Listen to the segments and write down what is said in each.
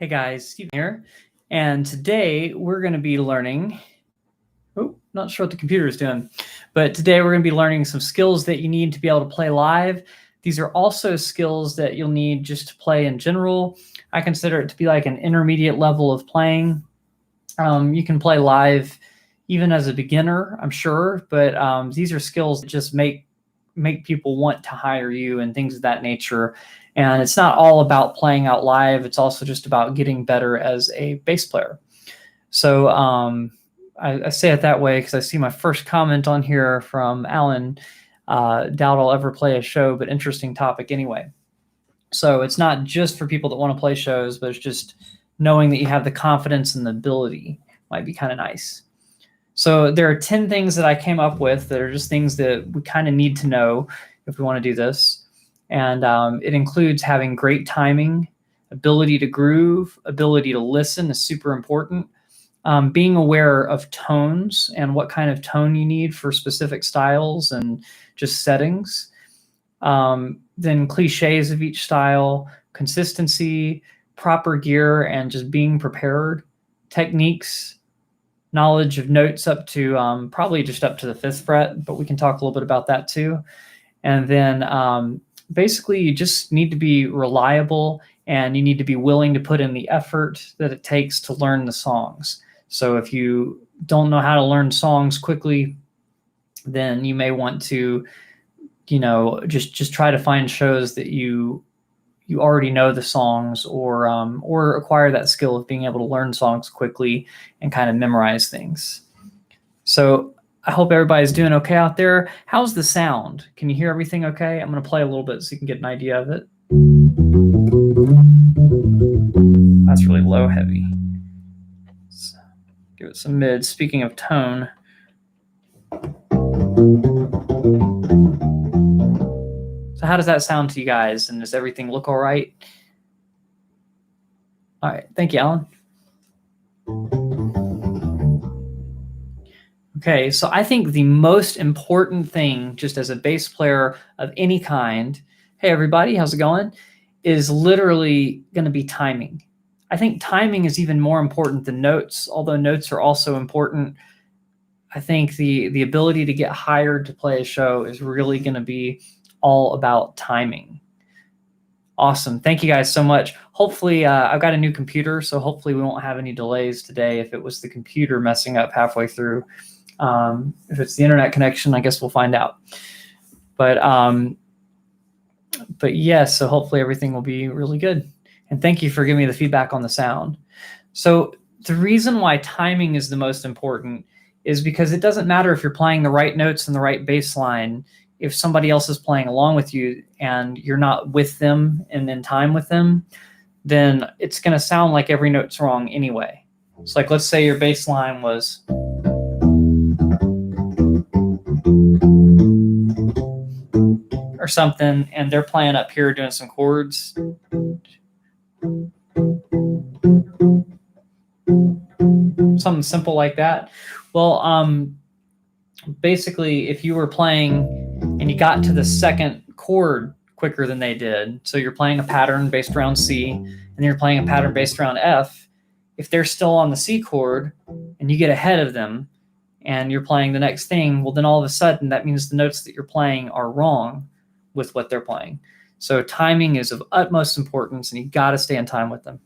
Hey guys, Steven here, and today we're going to be learning, not sure what the computer is doing, but today we're going to be learning some skills that you need to be able to play live. These are also skills that you'll need just to play in general. I consider it to be like an intermediate level of playing. You can play live even as a beginner, I'm sure, but these are skills that just make people want to hire you and things of that nature. And it's not all about playing out live. It's also just about getting better as a bass player. So I say it that way because I see my first comment on here from Alan. Doubt I'll ever play a show, but interesting topic anyway. So it's not just for people that want to play shows, but it's just knowing that you have the confidence and the ability might be kind of nice. So there are 10 things that I came up with that are just things that we kind of need to know if we want to do this. And it includes having great timing, ability to groove, ability to listen is super important. Being aware of tones and what kind of tone you need for specific styles and just settings. Then cliches of each style, consistency, proper gear, and just being prepared. Techniques, knowledge of notes up to probably just up to the 5th fret, but we can talk a little bit about that too. And then basically you just need to be reliable and you need to be willing to put in the effort that it takes to learn the songs. So if you don't know how to learn songs quickly, then you may want to, just try to find shows that you already know the songs, or acquire that skill of being able to learn songs quickly and kind of memorize things. So I hope everybody's doing okay out there. How's the sound? Can you hear everything okay? I'm going to play a little bit so you can get an idea of it. That's really low heavy. Let's give it some mid. Speaking of tone. So how does that sound to you guys? And does everything look all right? All right. Thank you, Alan. Okay, so I think the most important thing, just as a bass player of any kind, hey everybody, how's it going, is literally going to be timing. I think timing is even more important than notes, although notes are also important. I think the ability to get hired to play a show is really going to be all about timing. Awesome. Thank you guys so much. Hopefully, I've got a new computer, so hopefully we won't have any delays today. If it was the computer messing up halfway through, if it's the internet connection, I guess we'll find out. But yes, so hopefully everything will be really good. And thank you for giving me the feedback on the sound. So the reason why timing is the most important is because it doesn't matter if you're playing the right notes and the right bass line. If somebody else is playing along with you and you're not with them and in time with them, then it's going to sound like every note's wrong anyway. So like, let's say your bass line was or something, and they're playing up here doing some chords. Something simple like that. Well, basically, if you were playing and you got to the second chord quicker than they did, so you're playing a pattern based around C, and you're playing a pattern based around F, if they're still on the C chord and you get ahead of them and you're playing the next thing, well, then all of a sudden that means the notes that you're playing are wrong with what they're playing. So timing is of utmost importance, and you got to stay in time with them.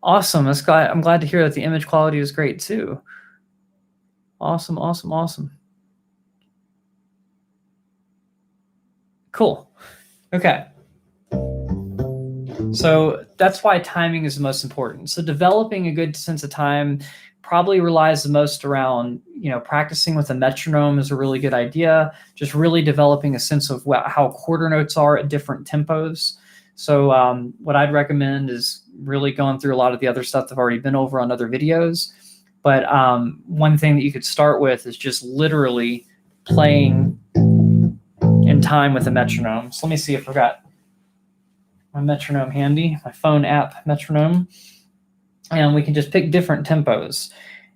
Awesome. I'm glad to hear that the image quality is great too. Awesome, awesome, awesome. Cool. Okay. So that's why timing is the most important. So developing a good sense of time probably relies the most around, practicing with a metronome is a really good idea. Just really developing a sense of how quarter notes are at different tempos. So what I'd recommend is really going through a lot of the other stuff that I've already been over on other videos. But one thing that you could start with is just literally playing in time with a metronome. So let me see if I've got my metronome handy, my phone app metronome. And we can just pick different tempos.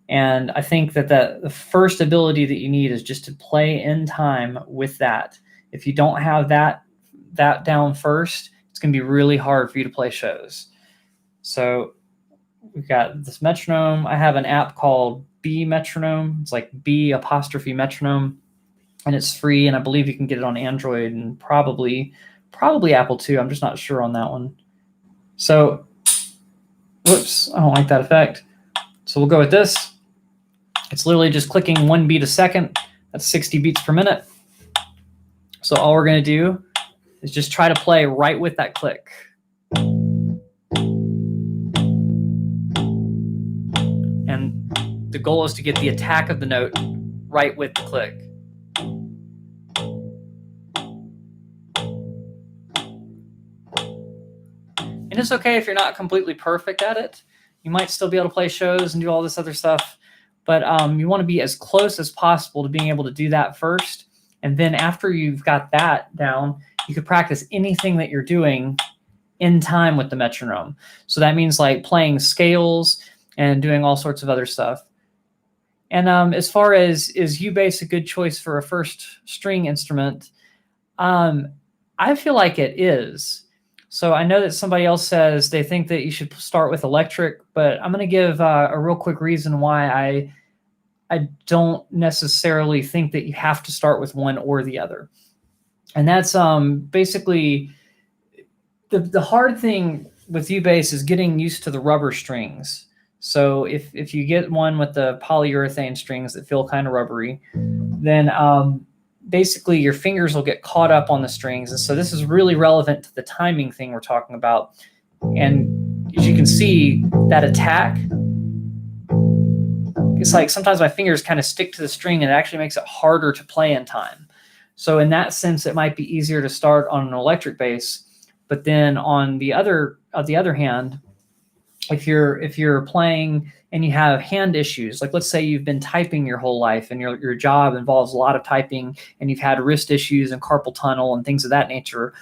And I think that the first ability that you need is just to play in time with that. If you don't have that down first, it's going to be really hard for you to play shows. So we've got this metronome. I have an app called B Metronome. It's like B apostrophe metronome, and it's free. And I believe you can get it on Android and probably Apple too. I'm just not sure on that one. So, whoops, I don't like that effect. So we'll go with this. It's literally just clicking 1 beat a second. That's 60 beats per minute. So all we're going to do is just try to play right with that click. And the goal is to get the attack of the note right with the click. And it's okay if you're not completely perfect at it. You might still be able to play shows and do all this other stuff, but you want to be as close as possible to being able to do that first. And then after you've got that down, you could practice anything that you're doing in time with the metronome. So that means like playing scales and doing all sorts of other stuff. And as far as is U-bass a good choice for a first string instrument, I feel like it is. So I know that somebody else says they think that you should start with electric, but I'm going to give a real quick reason why I don't necessarily think that you have to start with one or the other. And that's basically the hard thing with U-bass is getting used to the rubber strings. So if you get one with the polyurethane strings that feel kind of rubbery, then basically your fingers will get caught up on the strings. And so this is really relevant to the timing thing we're talking about. And as you can see, that attack, it's like sometimes my fingers kind of stick to the string and it actually makes it harder to play in time. So in that sense, it might be easier to start on an electric bass. But then on the other hand, if you're playing and you have hand issues, like let's say you've been typing your whole life and your job involves a lot of typing and you've had wrist issues and carpal tunnel and things of that nature,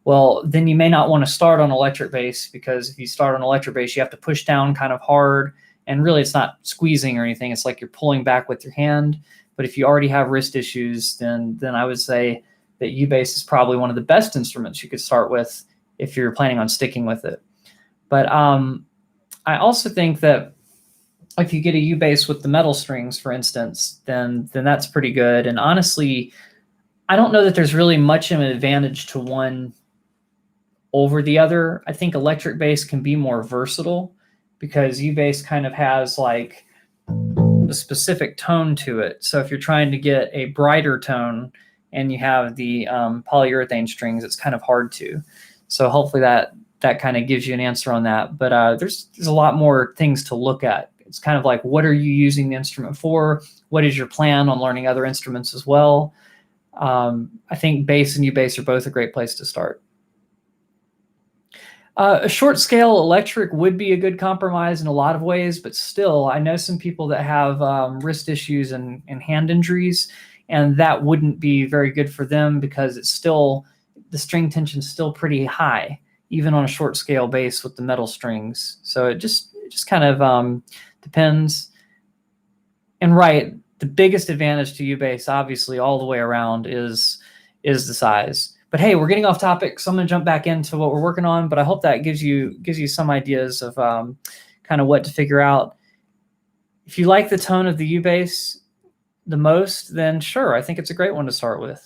well, then you may not want to start on electric bass, because if you start on electric bass, you have to push down kind of hard, and really it's not squeezing or anything. It's like you're pulling back with your hand. But if you already have wrist issues, then I would say that U-bass is probably one of the best instruments you could start with if you're planning on sticking with it. But I also think that if you get a U-bass with the metal strings, for instance, then that's pretty good. And honestly, I don't know that there's really much of an advantage to one over the other. I think electric bass can be more versatile because U-bass kind of has like a specific tone to it. So if you're trying to get a brighter tone and you have the polyurethane strings, it's kind of hard to. So hopefully that kind of gives you an answer on that. But there's a lot more things to look at. It's kind of like, what are you using the instrument for? What is your plan on learning other instruments as well? I think bass and U-bass are both a great place to start. A short scale electric would be a good compromise in a lot of ways, but still, I know some people that have wrist issues and hand injuries, and that wouldn't be very good for them because it's still, the string tension is still pretty high, even on a short scale bass with the metal strings. So it just kind of depends. And right, the biggest advantage to U-bass, obviously, all the way around is the size. But hey, we're getting off topic, so I'm going to jump back into what we're working on. But I hope that gives you some ideas of kind of what to figure out. If you like the tone of the U-bass the most, then sure, I think it's a great one to start with.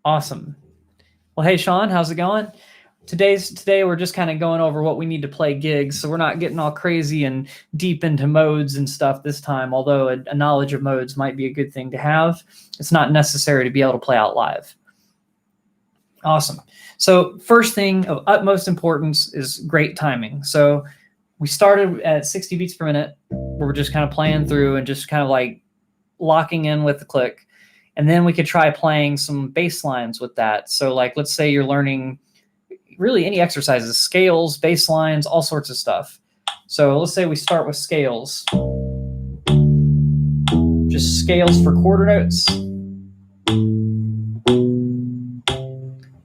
Awesome. Well, hey, Sean, how's it going? Today we're just kind of going over what we need to play gigs, so we're not getting all crazy and deep into modes and stuff this time, although a knowledge of modes might be a good thing to have. It's not necessary to be able to play out live. Awesome. So first thing of utmost importance is great timing. So we started at 60 beats per minute, where we're just kind of playing through and just kind of like locking in with the click. And then we could try playing some bass lines with that. So like, let's say you're learning really any exercises, scales, bass lines, all sorts of stuff. So let's say we start with scales. Just scales for quarter notes.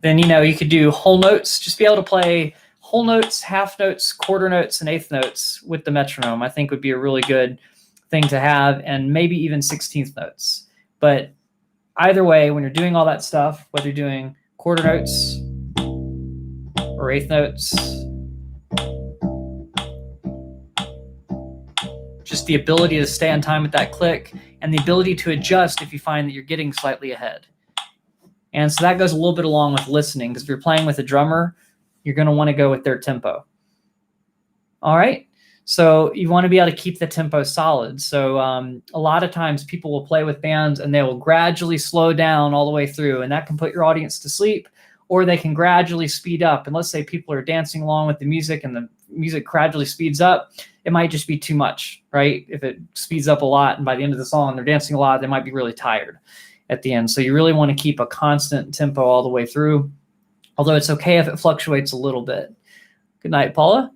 Then, you could do whole notes, just be able to play whole notes, half notes, quarter notes, and eighth notes with the metronome, I think would be a really good thing to have, and maybe even 16th notes. But either way, when you're doing all that stuff, whether you're doing quarter notes or eighth notes just the ability to stay on time with that click and the ability to adjust if you find that you're getting slightly ahead. And so that goes a little bit along with listening, because if you're playing with a drummer, you're going to want to go with their tempo. All right. So you want to be able to keep the tempo solid. So a lot of times people will play with bands and they will gradually slow down all the way through, and that can put your audience to sleep, or they can gradually speed up. And let's say people are dancing along with the music and the music gradually speeds up. It might just be too much, right? If it speeds up a lot and by the end of the song they're dancing a lot, they might be really tired at the end. So you really want to keep a constant tempo all the way through, although it's okay if it fluctuates a little bit. Good night, Paula.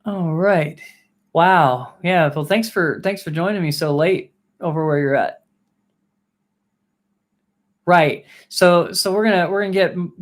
All right. Wow. Yeah. Well, thanks for joining me so late over where you're at. Right. So we're gonna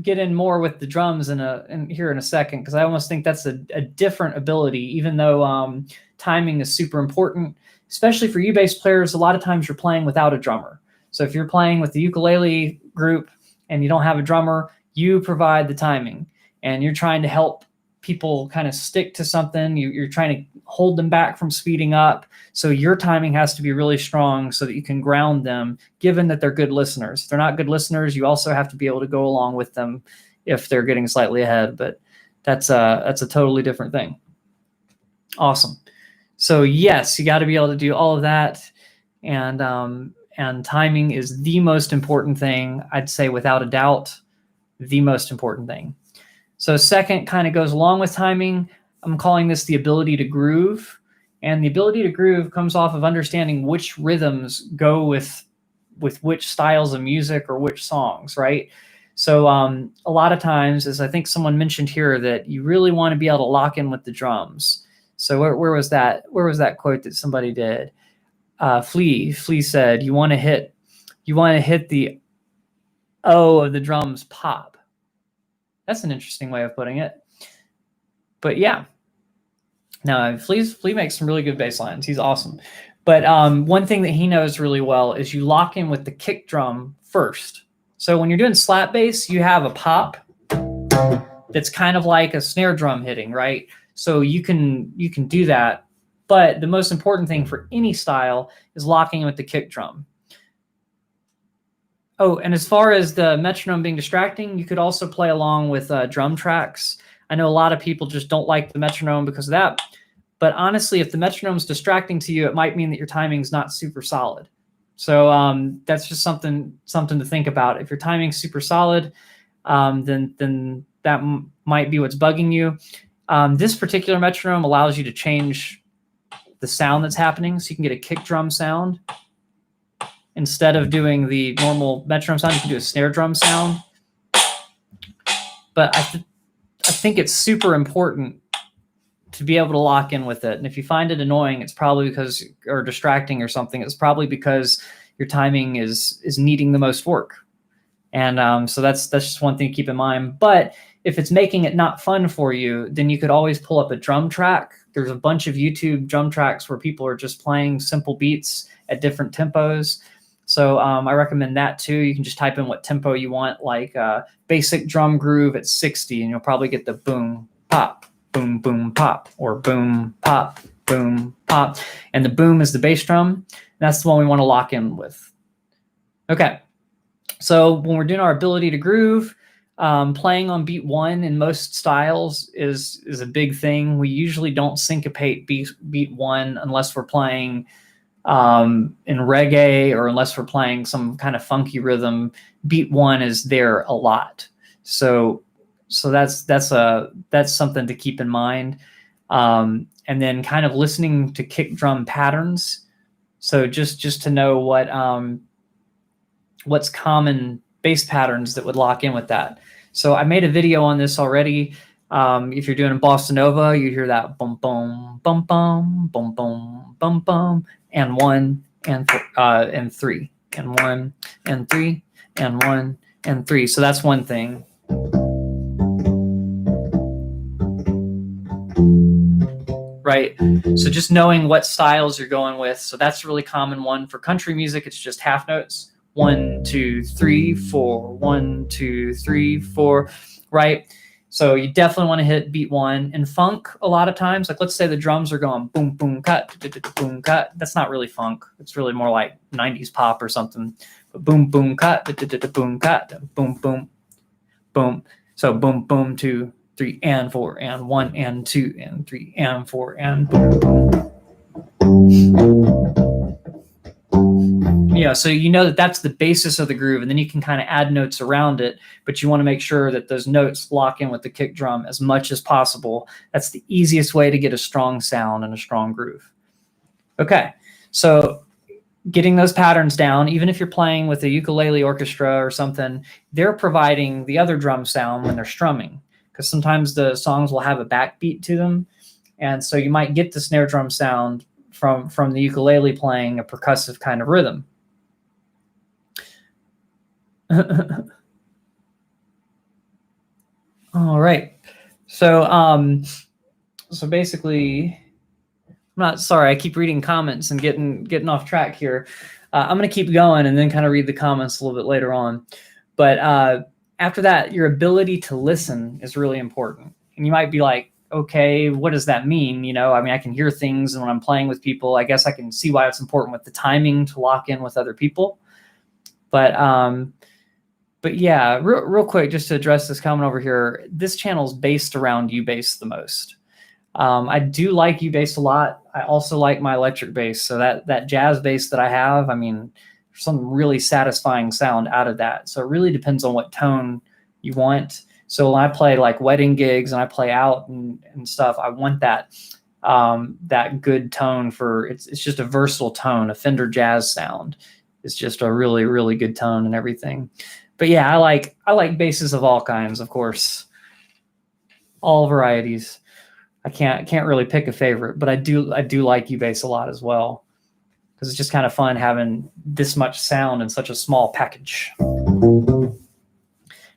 get in more with the drums in here in a second, because I almost think that's a different ability, even though timing is super important, especially for you bass players. A lot of times you're playing without a drummer. So if you're playing with the ukulele group and you don't have a drummer, you provide the timing, and you're trying to help people kind of stick to something. You're trying to hold them back from speeding up. So your timing has to be really strong so that you can ground them, given that they're good listeners. If they're not good listeners, you also have to be able to go along with them if they're getting slightly ahead. But that's a totally different thing. Awesome. So yes, you got to be able to do all of that. And timing is the most important thing, I'd say, without a doubt, the most important thing. So second kind of goes along with timing. I'm calling this the ability to groove. And the ability to groove comes off of understanding which rhythms go with which styles of music or which songs, right? So a lot of times, as I think someone mentioned here, that you really want to be able to lock in with the drums. So where was that? Where was that quote that somebody did? Flea said, you want to hit the O of the drums pop. That's an interesting way of putting it. But yeah. No, Flea makes some really good bass lines. He's awesome. But one thing that he knows really well is you lock in with the kick drum first. So when you're doing slap bass, you have a pop that's kind of like a snare drum hitting, right? So you can do that. But the most important thing for any style is locking in with the kick drum. Oh, and as far as the metronome being distracting, you could also play along with drum tracks. I know a lot of people just don't like the metronome because of that. But honestly, if the metronome's distracting to you, it might mean that your timing's not super solid. So that's just something to think about. If your timing's super solid, then that might be what's bugging you. This particular metronome allows you to change the sound that's happening. So you can get a kick drum sound. Instead of doing the normal metronome sound, you can do a snare drum sound. But I think it's super important to be able to lock in with it. And if you find it annoying, it's probably because, or distracting or something, it's probably because your timing is needing the most work. And so that's just one thing to keep in mind. But if it's making it not fun for you, then you could always pull up a drum track. There's a bunch of YouTube drum tracks where people are just playing simple beats at different tempos. So I recommend that too. You can just type in what tempo you want, like basic drum groove at 60, and you'll probably get the boom, pop, boom, boom, pop, or boom, pop, boom, pop. And the boom is the bass drum. That's the one we want to lock in with. Okay. So when we're doing our ability to groove, playing on beat one in most styles is a big thing. We usually don't syncopate beat one unless we're playing in reggae, or unless we're playing some kind of funky rhythm. Beat one is there a lot. So that's something to keep in mind. And then kind of listening to kick drum patterns. So just to know what's common bass patterns that would lock in with that. So I made a video on this already. If you're doing a bossa nova, you hear that bum bum bum bum bum bum bum bum, and one and three, and one and three, and one and three. So that's one thing. Right. So just knowing what styles you're going with. So that's a really common one. For country music, it's just half notes. 1, 2, 3, 4, 1, 2, 3, 4. Right. So you definitely want to hit beat 1. In funk, a lot of times, like let's say the drums are going boom, boom, cut, boom, cut. That's not really funk. It's really more like 90s pop or something. But boom, boom, cut, boom, cut, boom, boom, boom. So boom, boom, 2, 3, and 4, and 1, and 2, and 3, and 4, and boom, boom. Yeah, so you know that that's the basis of the groove, and then you can kind of add notes around it, but you want to make sure that those notes lock in with the kick drum as much as possible. That's the easiest way to get a strong sound and a strong groove. Okay, so getting those patterns down, even if you're playing with a ukulele orchestra or something, they're providing the other drum sound when they're strumming, because sometimes the songs will have a backbeat to them, and so you might get the snare drum sound from the ukulele playing a percussive kind of rhythm. All right. So basically, I'm not sorry. I keep reading comments and getting off track here. I'm going to keep going and then kind of read the comments a little bit later on. But after that, your ability to listen is really important. And you might be like, okay, what does that mean? You know, I mean, I can hear things, and when I'm playing with people, I guess I can see why it's important with the timing to lock in with other people. But yeah, real quick, just to address this comment over here, this channel is based around U-bass the most. I do like U-bass a lot. I also like my electric bass. So that jazz bass that I have, I mean, there's some really satisfying sound out of that. So it really depends on what tone you want. So when I play like wedding gigs and I play out and stuff, I want that that good tone for it's just a versatile tone. A Fender jazz sound is just a really, really good tone and everything. But yeah, I like basses of all kinds, of course, all varieties. I can't really pick a favorite, but I do like U-bass a lot as well, because it's just kind of fun having this much sound in such a small package.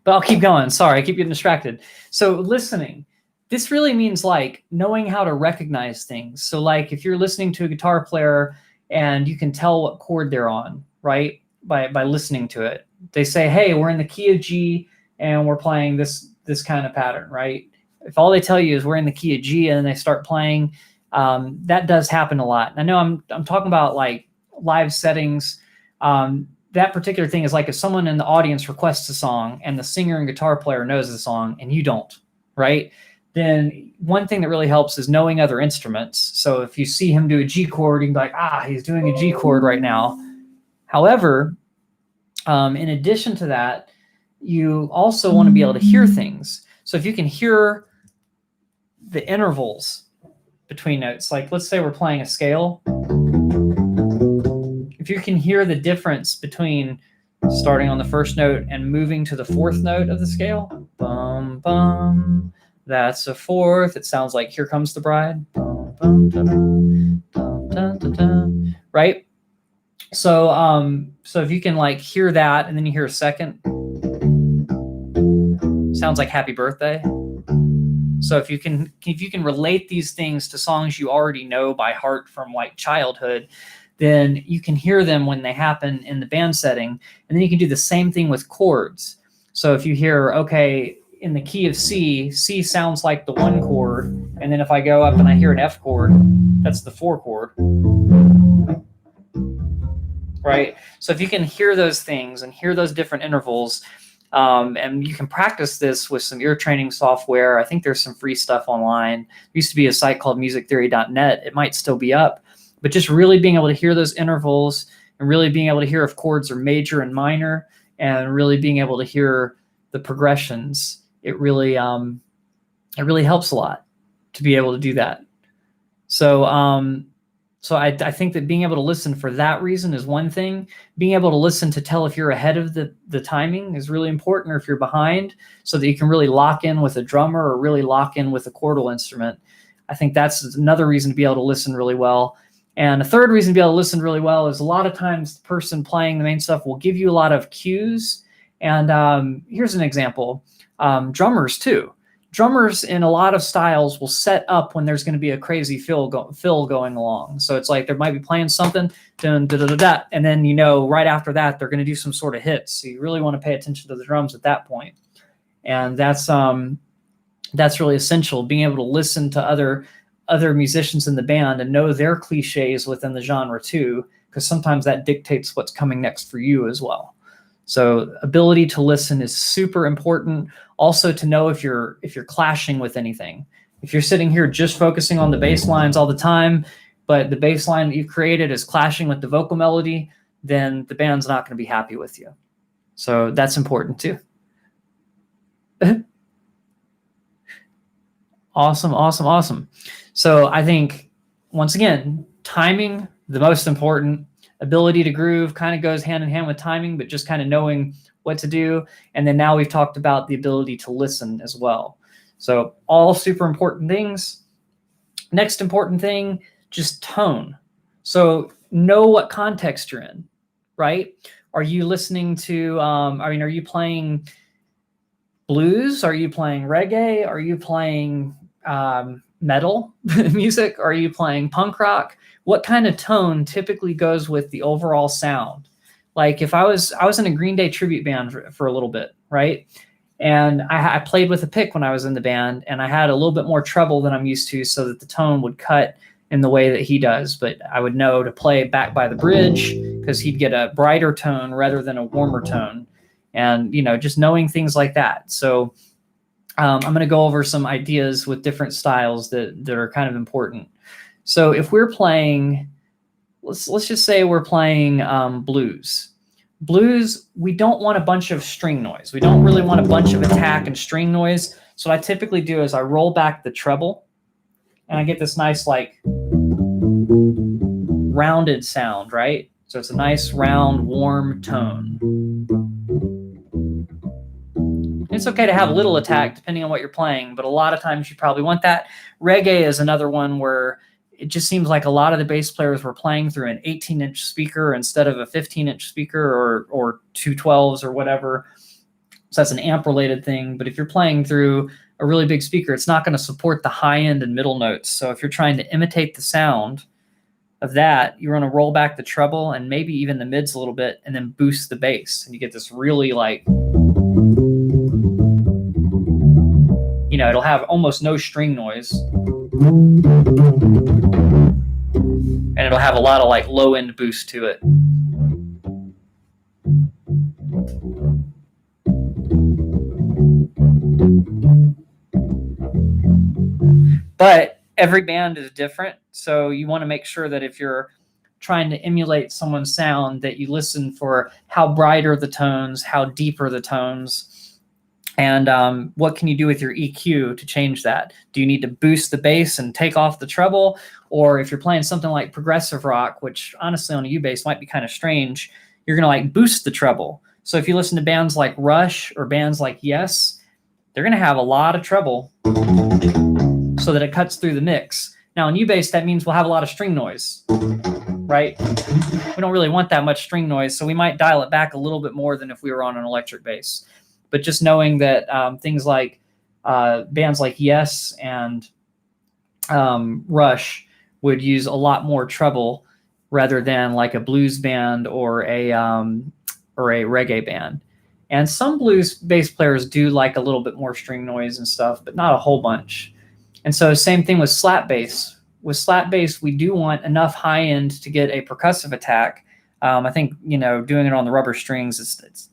But I'll keep going. Sorry, I keep getting distracted. So listening, this really means like knowing how to recognize things. So like if you're listening to a guitar player and you can tell what chord they're on, right? By listening to it. They say, hey, we're in the key of G and we're playing this kind of pattern, right? If all they tell you is we're in the key of G and then they start playing, that does happen a lot. And I know I'm talking about like live settings. That particular thing is like if someone in the audience requests a song and the singer and guitar player knows the song and you don't, right? Then one thing that really helps is knowing other instruments. So if you see him do a G chord, you can be like, he's doing a G chord right now. However, in addition to that, you also want to be able to hear things. So if you can hear the intervals between notes, like let's say we're playing a scale, if you can hear the difference between starting on the first note and moving to the fourth note of the scale, bum, bum, that's a fourth. It sounds like Here Comes the Bride, bum, bum, da, da, da, da, da, right? So so if you can like hear that and then you hear a second, sounds like Happy Birthday. So if you can relate these things to songs you already know by heart from like childhood, then you can hear them when they happen in the band setting. And then you can do the same thing with chords. So if you hear, okay, in the key of C, C sounds like the 1 chord. And then if I go up and I hear an F chord, that's the 4 chord. Right? So if you can hear those things and hear those different intervals, and you can practice this with some ear training software. I think there's some free stuff online. There used to be a site called musictheory.net. It might still be up. But just really being able to hear those intervals and really being able to hear if chords are major and minor and really being able to hear the progressions, it really helps a lot to be able to do that. So I think that being able to listen for that reason is one thing. Being able to listen to tell if you're ahead of the timing is really important, or if you're behind, so that you can really lock in with a drummer or really lock in with a chordal instrument. I think that's another reason to be able to listen really well. And a third reason to be able to listen really well is a lot of times the person playing the main stuff will give you a lot of cues. And here's an example. Drummers too. Drummers in a lot of styles will set up when there's going to be a crazy fill going along. So it's like they might be playing something, dun, da, da, da, da, and then right after that they're going to do some sort of hits. So you really want to pay attention to the drums at that point. And that's that's really essential, being able to listen to other musicians in the band and know their cliches within the genre too, because sometimes that dictates what's coming next for you as well. So ability to listen is super important. Also to know if you're clashing with anything. If you're sitting here just focusing on the bass lines all the time, but the bass line that you've created is clashing with the vocal melody, then the band's not going to be happy with you. So that's important too. Awesome, awesome, awesome. So I think, once again, timing, the most important. Ability to groove kind of goes hand in hand with timing, but just kind of knowing what to do. And then now we've talked about the ability to listen as well. So all super important things. Next important thing, just tone. So know what context you're in, right? Are you listening to, are you playing blues? Are you playing reggae? Are you playing metal music? Are you playing punk rock? What kind of tone typically goes with the overall sound? Like if I was in a Green Day tribute band for a little bit, right? And I played with a pick when I was in the band, and I had a little bit more treble than I'm used to, so that the tone would cut in the way that he does. But I would know to play back by the bridge because he'd get a brighter tone rather than a warmer tone. And, just knowing things like that. So I'm going to go over some ideas with different styles that are kind of important. So if we're playing, let's just say we're playing blues. Blues, we don't want a bunch of string noise. We don't really want a bunch of attack and string noise. So what I typically do is I roll back the treble, and I get this nice like rounded sound, right? So it's a nice round, warm tone. It's okay to have a little attack depending on what you're playing, but a lot of times you probably want that. Reggae is another one where it just seems like a lot of the bass players were playing through an 18-inch speaker instead of a 15-inch speaker or two 12s or whatever. So that's an amp-related thing. But if you're playing through a really big speaker, it's not going to support the high end and middle notes. So if you're trying to imitate the sound of that, you're going to roll back the treble and maybe even the mids a little bit and then boost the bass. And you get this really like, it'll have almost no string noise. And it'll have a lot of like low end boost to it. But every band is different. So you want to make sure that if you're trying to emulate someone's sound, that you listen for how bright are the tones, how deep are the tones, and what can you do with your EQ to change that? Do you need to boost the bass and take off the treble? Or if you're playing something like progressive rock, which honestly on a U-bass might be kind of strange, you're going to like boost the treble. So if you listen to bands like Rush or bands like Yes, they're going to have a lot of treble so that it cuts through the mix. Now in U-bass, that means we'll have a lot of string noise, right? We don't really want that much string noise, so we might dial it back a little bit more than if we were on an electric bass. But just knowing that things like bands like Yes and Rush would use a lot more treble rather than like a blues band or a reggae band. And some blues bass players do like a little bit more string noise and stuff, but not a whole bunch. And so same thing with slap bass. With slap bass, we do want enough high end to get a percussive attack. I think, doing it on the rubber strings, it's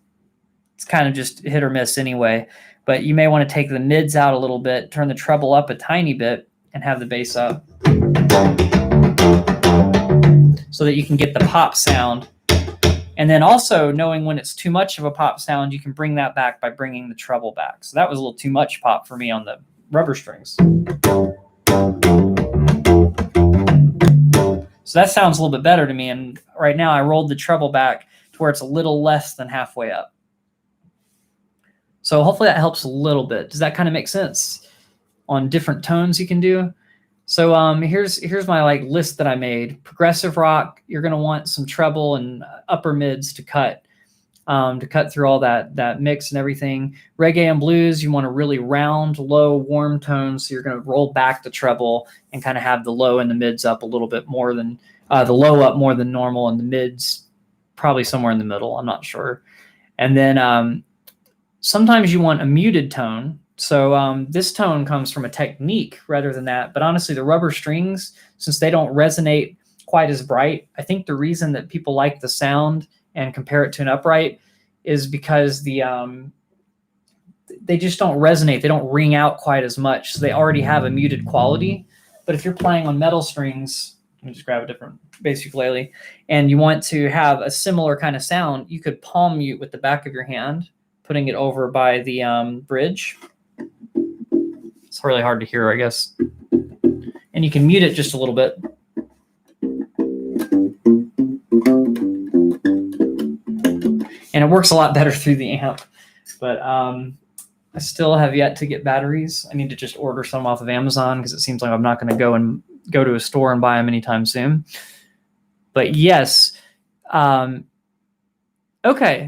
kind of just hit or miss anyway. But you may want to take the mids out a little bit, turn the treble up a tiny bit, and have the bass up so that you can get the pop sound. And then also knowing when it's too much of a pop sound, you can bring that back by bringing the treble back. So that was a little too much pop for me on the rubber strings. So that sounds a little bit better to me. And right now I rolled the treble back to where it's a little less than halfway up. So hopefully that helps a little bit. Does that kind of make sense on different tones you can do? So here's my like list that I made. Progressive rock, you're going to want some treble and upper mids to cut through all that mix and everything. Reggae and blues, you want a really round, low, warm tone. So you're going to roll back the treble and kind of have the low and the mids up a little bit more than the low up more than normal, and the mids probably somewhere in the middle. I'm not sure. And then sometimes you want a muted tone. So this tone comes from a technique rather than that. But honestly, the rubber strings, since they don't resonate quite as bright, I think the reason that people like the sound and compare it to an upright is because they just don't resonate. They don't ring out quite as much. So they already have a muted quality. But if you're playing on metal strings, let me just grab a different bass ukulele, and you want to have a similar kind of sound, you could palm mute with the back of your hand, putting it over by the bridge. It's really hard to hear, I guess. And you can mute it just a little bit. And it works a lot better through the amp. But I still have yet to get batteries. I need to just order some off of Amazon because it seems like I'm not going to go to a store and buy them anytime soon. But yes. Okay,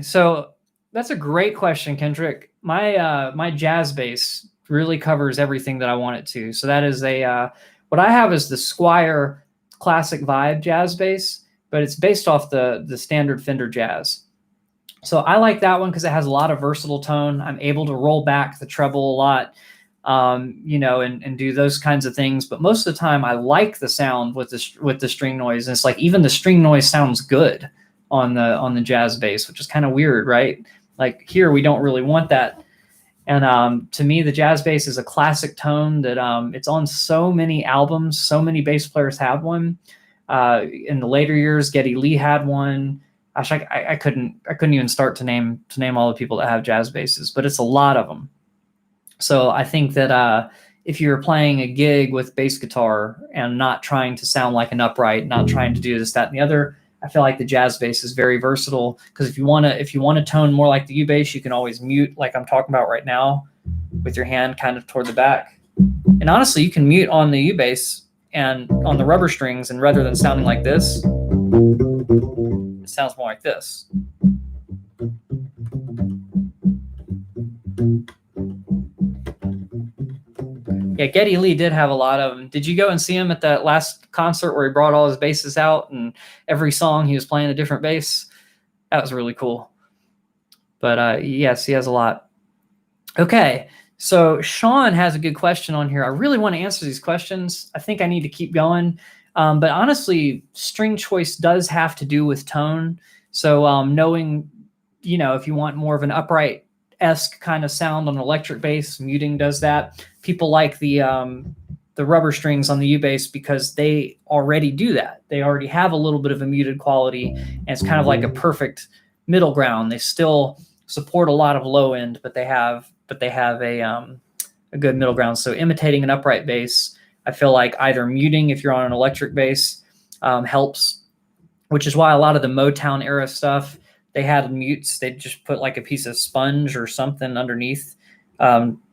so that's a great question, Kendrick. My jazz bass really covers everything that I want it to. So that is what I have is the Squier Classic Vibe jazz bass, but it's based off the standard Fender Jazz. So I like that one because it has a lot of versatile tone. I'm able to roll back the treble a lot, and do those kinds of things. But most of the time, I like the sound with the string noise. And it's like even the string noise sounds good on the jazz bass, which is kind of weird, right? Like here, we don't really want that. And to me, the jazz bass is a classic tone that it's on so many albums. So many bass players have one. In the later years, Geddy Lee had one. Gosh, I couldn't even start to name all the people that have jazz basses, but it's a lot of them. So I think that if you're playing a gig with bass guitar and not trying to sound like an upright, not trying to do this, that, and the other, I feel like the jazz bass is very versatile because if you want to tone more like the U bass, you can always mute like I'm talking about right now with your hand kind of toward the back. And honestly, you can mute on the U bass and on the rubber strings, and rather than sounding like this, it sounds more like this. Yeah, Geddy Lee did have a lot of them. Did you go and see him at that last concert where he brought all his basses out and every song he was playing a different bass? That was really cool. But yes, he has a lot. Okay, so Sean has a good question on here. I really want to answer these questions. I think I need to keep going. But honestly, string choice does have to do with tone. So knowing, if you want more of an upright-esque kind of sound on electric bass, muting does that. People like the rubber strings on the U bass because they already do that. They already have a little bit of a muted quality, and it's kind of like a perfect middle ground. They still support a lot of low end, but they have a good middle ground. So imitating an upright bass, I feel like either muting if you're on an electric bass helps, which is why a lot of the Motown era stuff, they had mutes. They just put like a piece of sponge or something underneath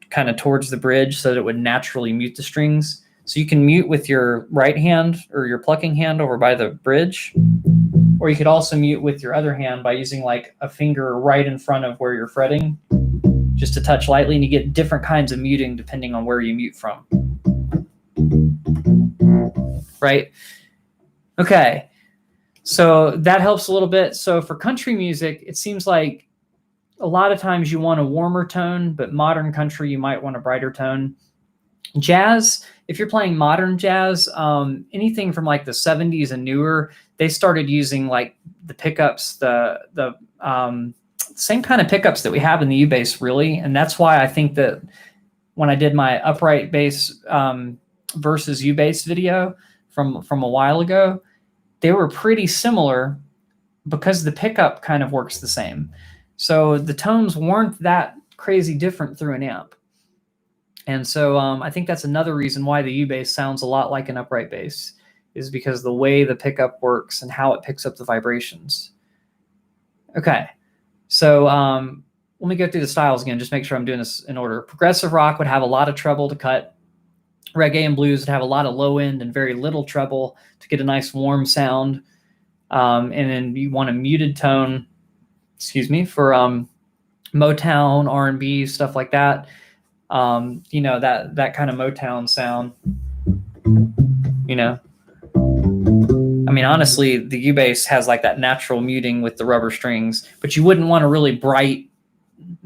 kind of towards the bridge so that it would naturally mute the strings. So you can mute with your right hand or your plucking hand over by the bridge, or you could also mute with your other hand by using like a finger right in front of where you're fretting, just to touch lightly, and you get different kinds of muting depending on where you mute from. Right? Okay. So that helps a little bit. So for country music, it seems like a lot of times you want a warmer tone, but modern country, you might want a brighter tone. Jazz, if you're playing modern jazz, anything from like the 70s and newer, they started using like the pickups, the same kind of pickups that we have in the U bass, really. And that's why I think that when I did my upright bass versus U bass video from a while ago, they were pretty similar because the pickup kind of works the same. So the tones weren't that crazy different through an amp. And so I think that's another reason why the U bass sounds a lot like an upright bass, is because the way the pickup works and how it picks up the vibrations. Okay, so let me go through the styles again, just make sure I'm doing this in order. Progressive rock would have a lot of treble to cut. Reggae and blues would have a lot of low end and very little treble to get a nice warm sound. And then you want a muted tone, for Motown, R&B, stuff like that. That kind of Motown sound, I mean, honestly, the U bass has like that natural muting with the rubber strings, but you wouldn't want a really bright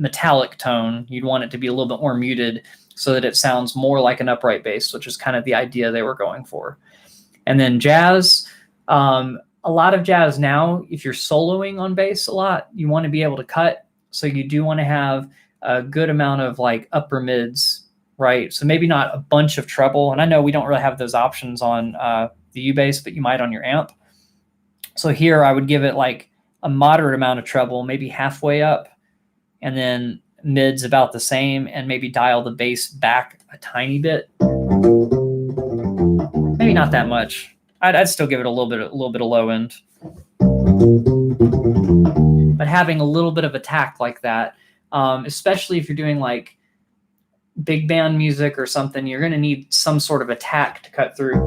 metallic tone. You'd want it to be a little bit more muted so that it sounds more like an upright bass, which is kind of the idea they were going for. And then jazz, a lot of jazz now, if you're soloing on bass a lot, you want to be able to cut. So you do want to have a good amount of like upper mids, right? So maybe not a bunch of treble. And I know we don't really have those options on the U-bass, but you might on your amp. So here I would give it like a moderate amount of treble, maybe halfway up, and then mids about the same, and maybe dial the bass back a tiny bit. Maybe not that much. I'd still give it a little bit of low end. But having a little bit of attack like that, especially if you're doing like big band music or something, you're going to need some sort of attack to cut through,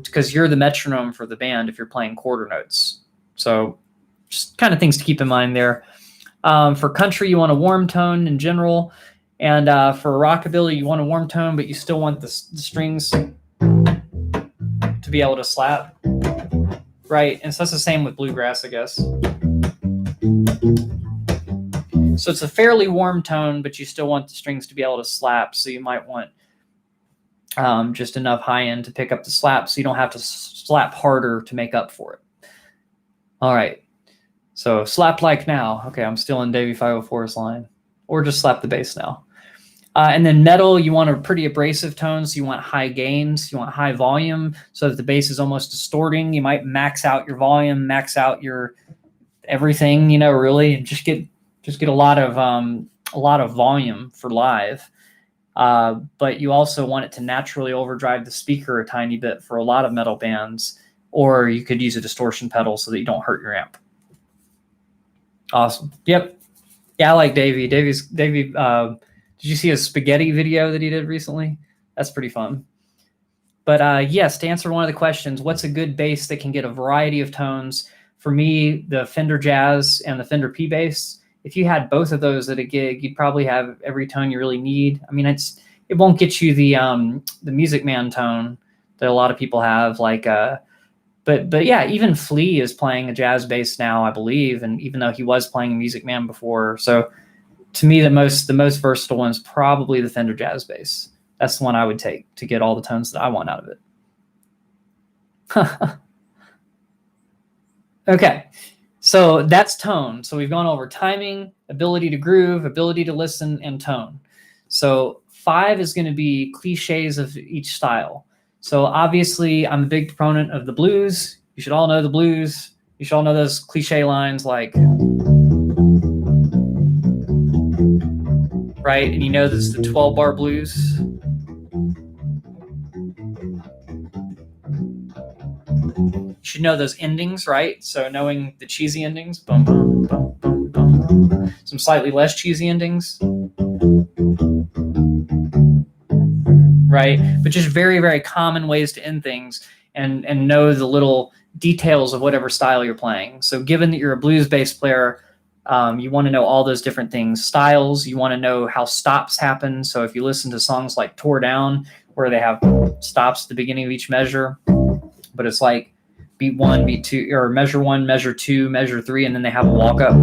because you're the metronome for the band if you're playing quarter notes. So just kind of things to keep in mind there. For country, you want a warm tone in general. And for rockabilly, you want a warm tone, but you still want the strings to be able to slap, right? And so that's the same with bluegrass, I guess. So it's a fairly warm tone, but you still want the strings to be able to slap. So you might want just enough high end to pick up the slap, so you don't have to slap harder to make up for it. All right. So slap like now. Okay, I'm still in Davey 504's line. Or just slap the bass now. And then metal, you want a pretty abrasive tone, so you want high gains, you want high volume, so that the bass is almost distorting. You might max out your volume, max out your everything, you know, really, and just get a lot of volume for live. But you also want it to naturally overdrive the speaker a tiny bit for a lot of metal bands, or you could use a distortion pedal so that you don't hurt your amp. Awesome. Yep. Yeah, I like Davey. Davey. Did you see his spaghetti video that he did recently? That's pretty fun. But yes, to answer one of the questions, what's a good bass that can get a variety of tones? For me, the Fender Jazz and the Fender P bass. If you had both of those at a gig, you'd probably have every tone you really need. I mean, it won't get you the Music Man tone that a lot of people have, like. But yeah, even Flea is playing a jazz bass now, I believe, and even though he was playing a Music Man before. So to me, the most versatile one is probably the Fender Jazz bass. That's the one I would take to get all the tones that I want out of it. Okay, so that's tone. So we've gone over timing, ability to groove, ability to listen, and tone. So 5 is going to be cliches of each style. So obviously, I'm a big proponent of the blues. You should all know the blues. You should all know those cliche lines like, right? And you know this is the 12-bar blues. You should know those endings, right? So knowing the cheesy endings, boom, boom, boom, boom, boom. Some slightly less cheesy endings, right? But just very, very common ways to end things, and know the little details of whatever style you're playing. So given that you're a blues bass player, you want to know all those different things. Styles, you want to know how stops happen. So if you listen to songs like Tore Down, where they have stops at the beginning of each measure, but it's like beat 1, beat 2, or measure 1, measure 2, measure 3, and then they have a walk up,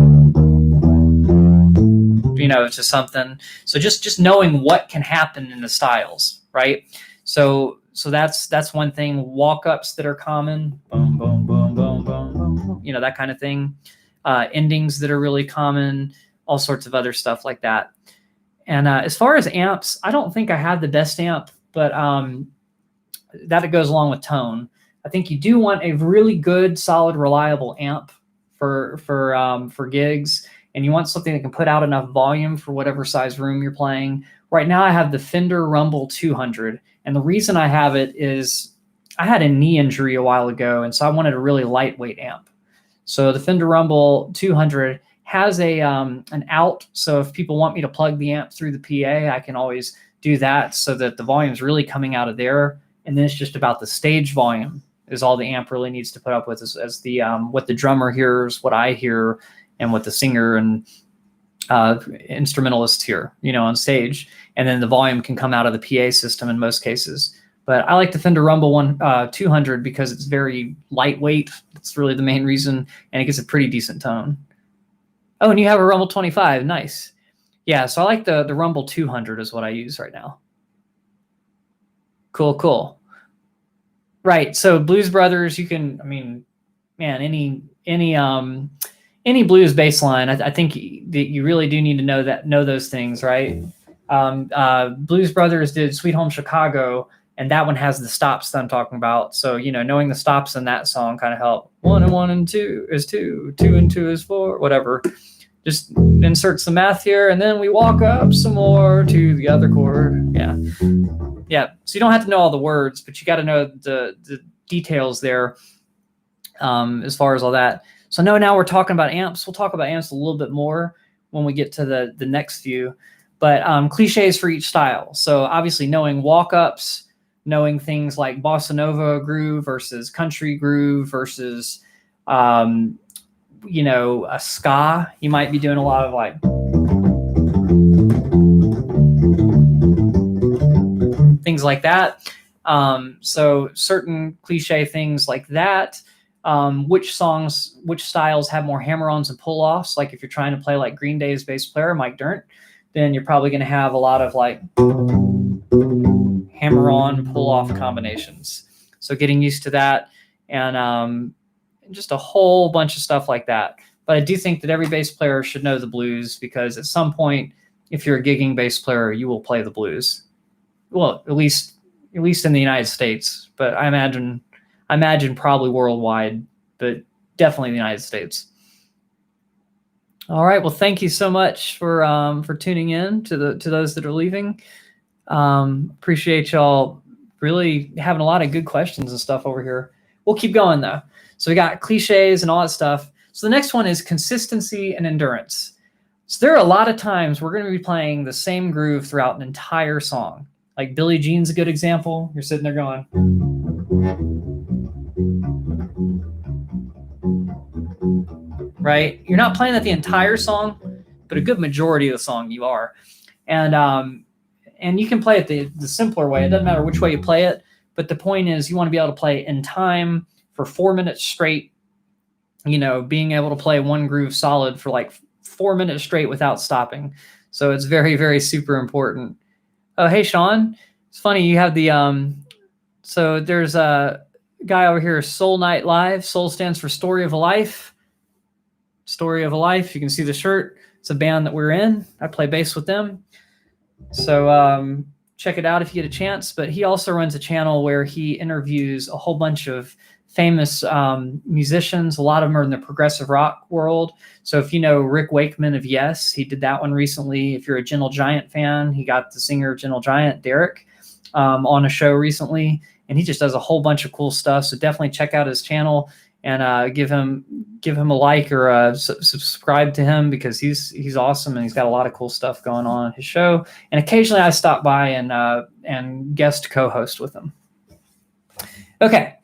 you know, to something. So just knowing what can happen in the styles, right? So that's one thing. Walk ups that are common, boom, boom, boom, boom, boom, boom, you know, that kind of thing. Endings that are really common, all sorts of other stuff like that. And as far as amps, I don't think I have the best amp, but that goes along with tone. I think you do want a really good, solid, reliable amp for gigs, and you want something that can put out enough volume for whatever size room you're playing. Right now, I have the Fender Rumble 200, and the reason I have it is I had a knee injury a while ago, and so I wanted a really lightweight amp. So the Fender Rumble 200 has an out, so if people want me to plug the amp through the PA, I can always do that so that the volume is really coming out of there, and then it's just about the stage volume is all the amp really needs to put up with, as the what the drummer hears, what I hear, and what the singer and instrumentalist hear, you know, on stage, and then the volume can come out of the PA system in most cases. But I like the Fender Rumble 200 because it's very lightweight. It's really the main reason, and it gets a pretty decent tone. Oh, and you have a Rumble 25. Nice. Yeah, so I like the Rumble 200 is what I use right now. Cool. Right. So Blues Brothers, you can, I mean, man, any blues bass line, I think that you really do need to know those things, right? Blues Brothers did Sweet Home Chicago, and that one has the stops that I'm talking about. So, knowing the stops in that song kind of help. 1 and 1 and 2 is 2, 2 and 2 is 4, whatever. Just insert some math here, and then we walk up some more to the other chord. Yeah. So you don't have to know all the words, but you got to know the details there, as far as all that. So now we're talking about amps. We'll talk about amps a little bit more when we get to the next few. But cliches for each style. So obviously knowing walk-ups, knowing things like bossa nova groove versus country groove versus a ska. You might be doing a lot of like things like that. So certain cliche things like that. Which styles have more hammer-ons and pull-offs? Like if you're trying to play like Green Day's bass player, Mike Dirnt, then you're probably going to have a lot of like hammer-on, pull-off combinations. So getting used to that, and just a whole bunch of stuff like that. But I do think that every bass player should know the blues, because at some point, if you're a gigging bass player, you will play the blues. Well, at least in the United States, but I imagine probably worldwide, but definitely the United States. All right. Well, thank you so much for tuning in to those that are leaving. Appreciate y'all really having a lot of good questions and stuff over here. We'll keep going though. So we got cliches and all that stuff. So the next one is consistency and endurance. So there are a lot of times we're going to be playing the same groove throughout an entire song. Like Billie Jean's a good example. You're sitting there going, right? You're not playing that the entire song, but a good majority of the song you are. And you can play it the simpler way. It doesn't matter which way you play it, but the point is you want to be able to play in time for 4 minutes straight, being able to play one groove solid for like 4 minutes straight without stopping. So it's very, very super important. Oh, hey, Sean. It's funny. You have the, so there's a guy over here, Soul Night Live. Soul stands for Story of a Life. Story of a Life. You can see the shirt. It's a band that we're in. I play bass with them. So check it out if you get a chance. But he also runs a channel where he interviews a whole bunch of famous musicians. A lot of them are in the progressive rock world. So if you know Rick Wakeman of Yes, he did that one recently. If you're a Gentle Giant fan, he got the singer of Gentle Giant, Derek, on a show recently. And he just does a whole bunch of cool stuff. So definitely check out his channel and give him a like or subscribe to him, because he's awesome and he's got a lot of cool stuff going on his show. And occasionally I stop by and guest co-host with him. Okay,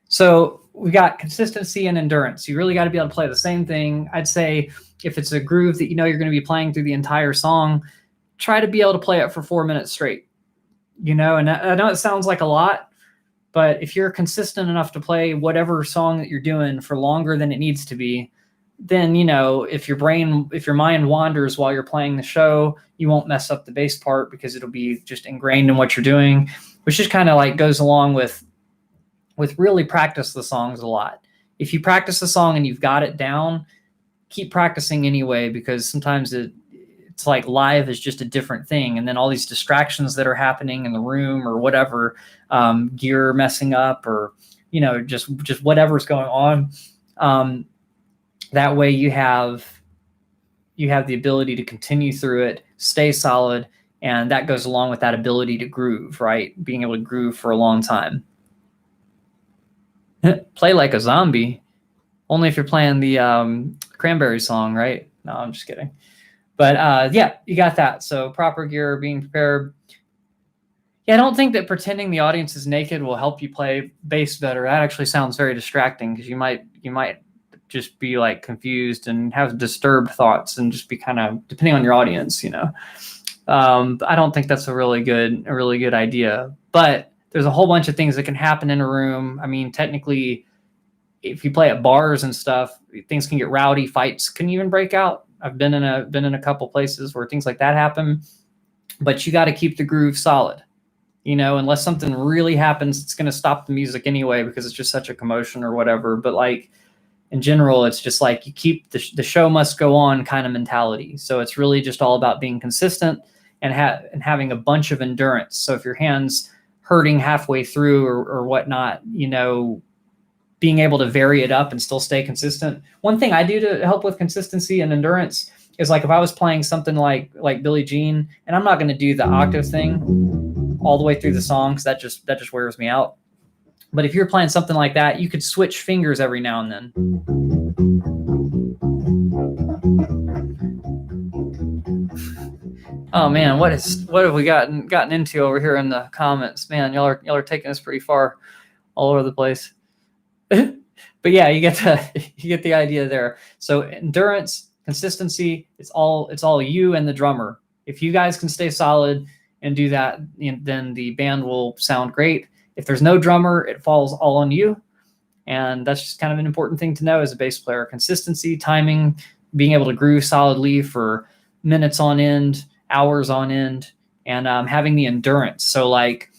so we got consistency and endurance. You really got to be able to play the same thing. I'd say if it's a groove that you're going to be playing through the entire song, try to be able to play it for 4 minutes straight. And I know it sounds like a lot, but if you're consistent enough to play whatever song that you're doing for longer than it needs to be, then, if your mind wanders while you're playing the show, you won't mess up the bass part because it'll be just ingrained in what you're doing, which just kind of like goes along with really practice the songs a lot. If you practice the song and you've got it down, keep practicing anyway, because sometimes it's like live is just a different thing. And then all these distractions that are happening in the room or whatever, gear messing up or, just whatever's going on. That way you have the ability to continue through it, stay solid. And that goes along with that ability to groove, right? Being able to groove for a long time. Play like a zombie. Only if you're playing the Cranberry song, right? No, I'm just kidding. But yeah, you got that. So proper gear, being prepared. Yeah, I don't think that pretending the audience is naked will help you play bass better. That actually sounds very distracting, because you might just be like confused and have disturbed thoughts and just be kind of, depending on your audience, I don't think that's a really good idea. But there's a whole bunch of things that can happen in a room. I mean, technically, if you play at bars and stuff, things can get rowdy. Fights can even break out. I've been in a couple places where things like that happen, but you got to keep the groove solid. Unless something really happens, it's going to stop the music anyway because it's just such a commotion or whatever. But like in general, it's just like you keep the show must go on kind of mentality. So it's really just all about being consistent and having a bunch of endurance. So if your hand's hurting halfway through or whatnot, being able to vary it up and still stay consistent. One thing I do to help with consistency and endurance is like if I was playing something like Billie Jean, and I'm not going to do the octave thing all the way through the song because that just wears me out. But if you're playing something like that, you could switch fingers every now and then. Oh man, what have we gotten into over here in the comments? Man, y'all are taking us pretty far all over the place. But yeah, you get the idea there. So endurance, consistency, it's all you and the drummer. If you guys can stay solid and do that, then the band will sound great. If there's no drummer, it falls all on you. And that's just kind of an important thing to know as a bass player. Consistency, timing, being able to groove solidly for minutes on end, hours on end, and having the endurance. So like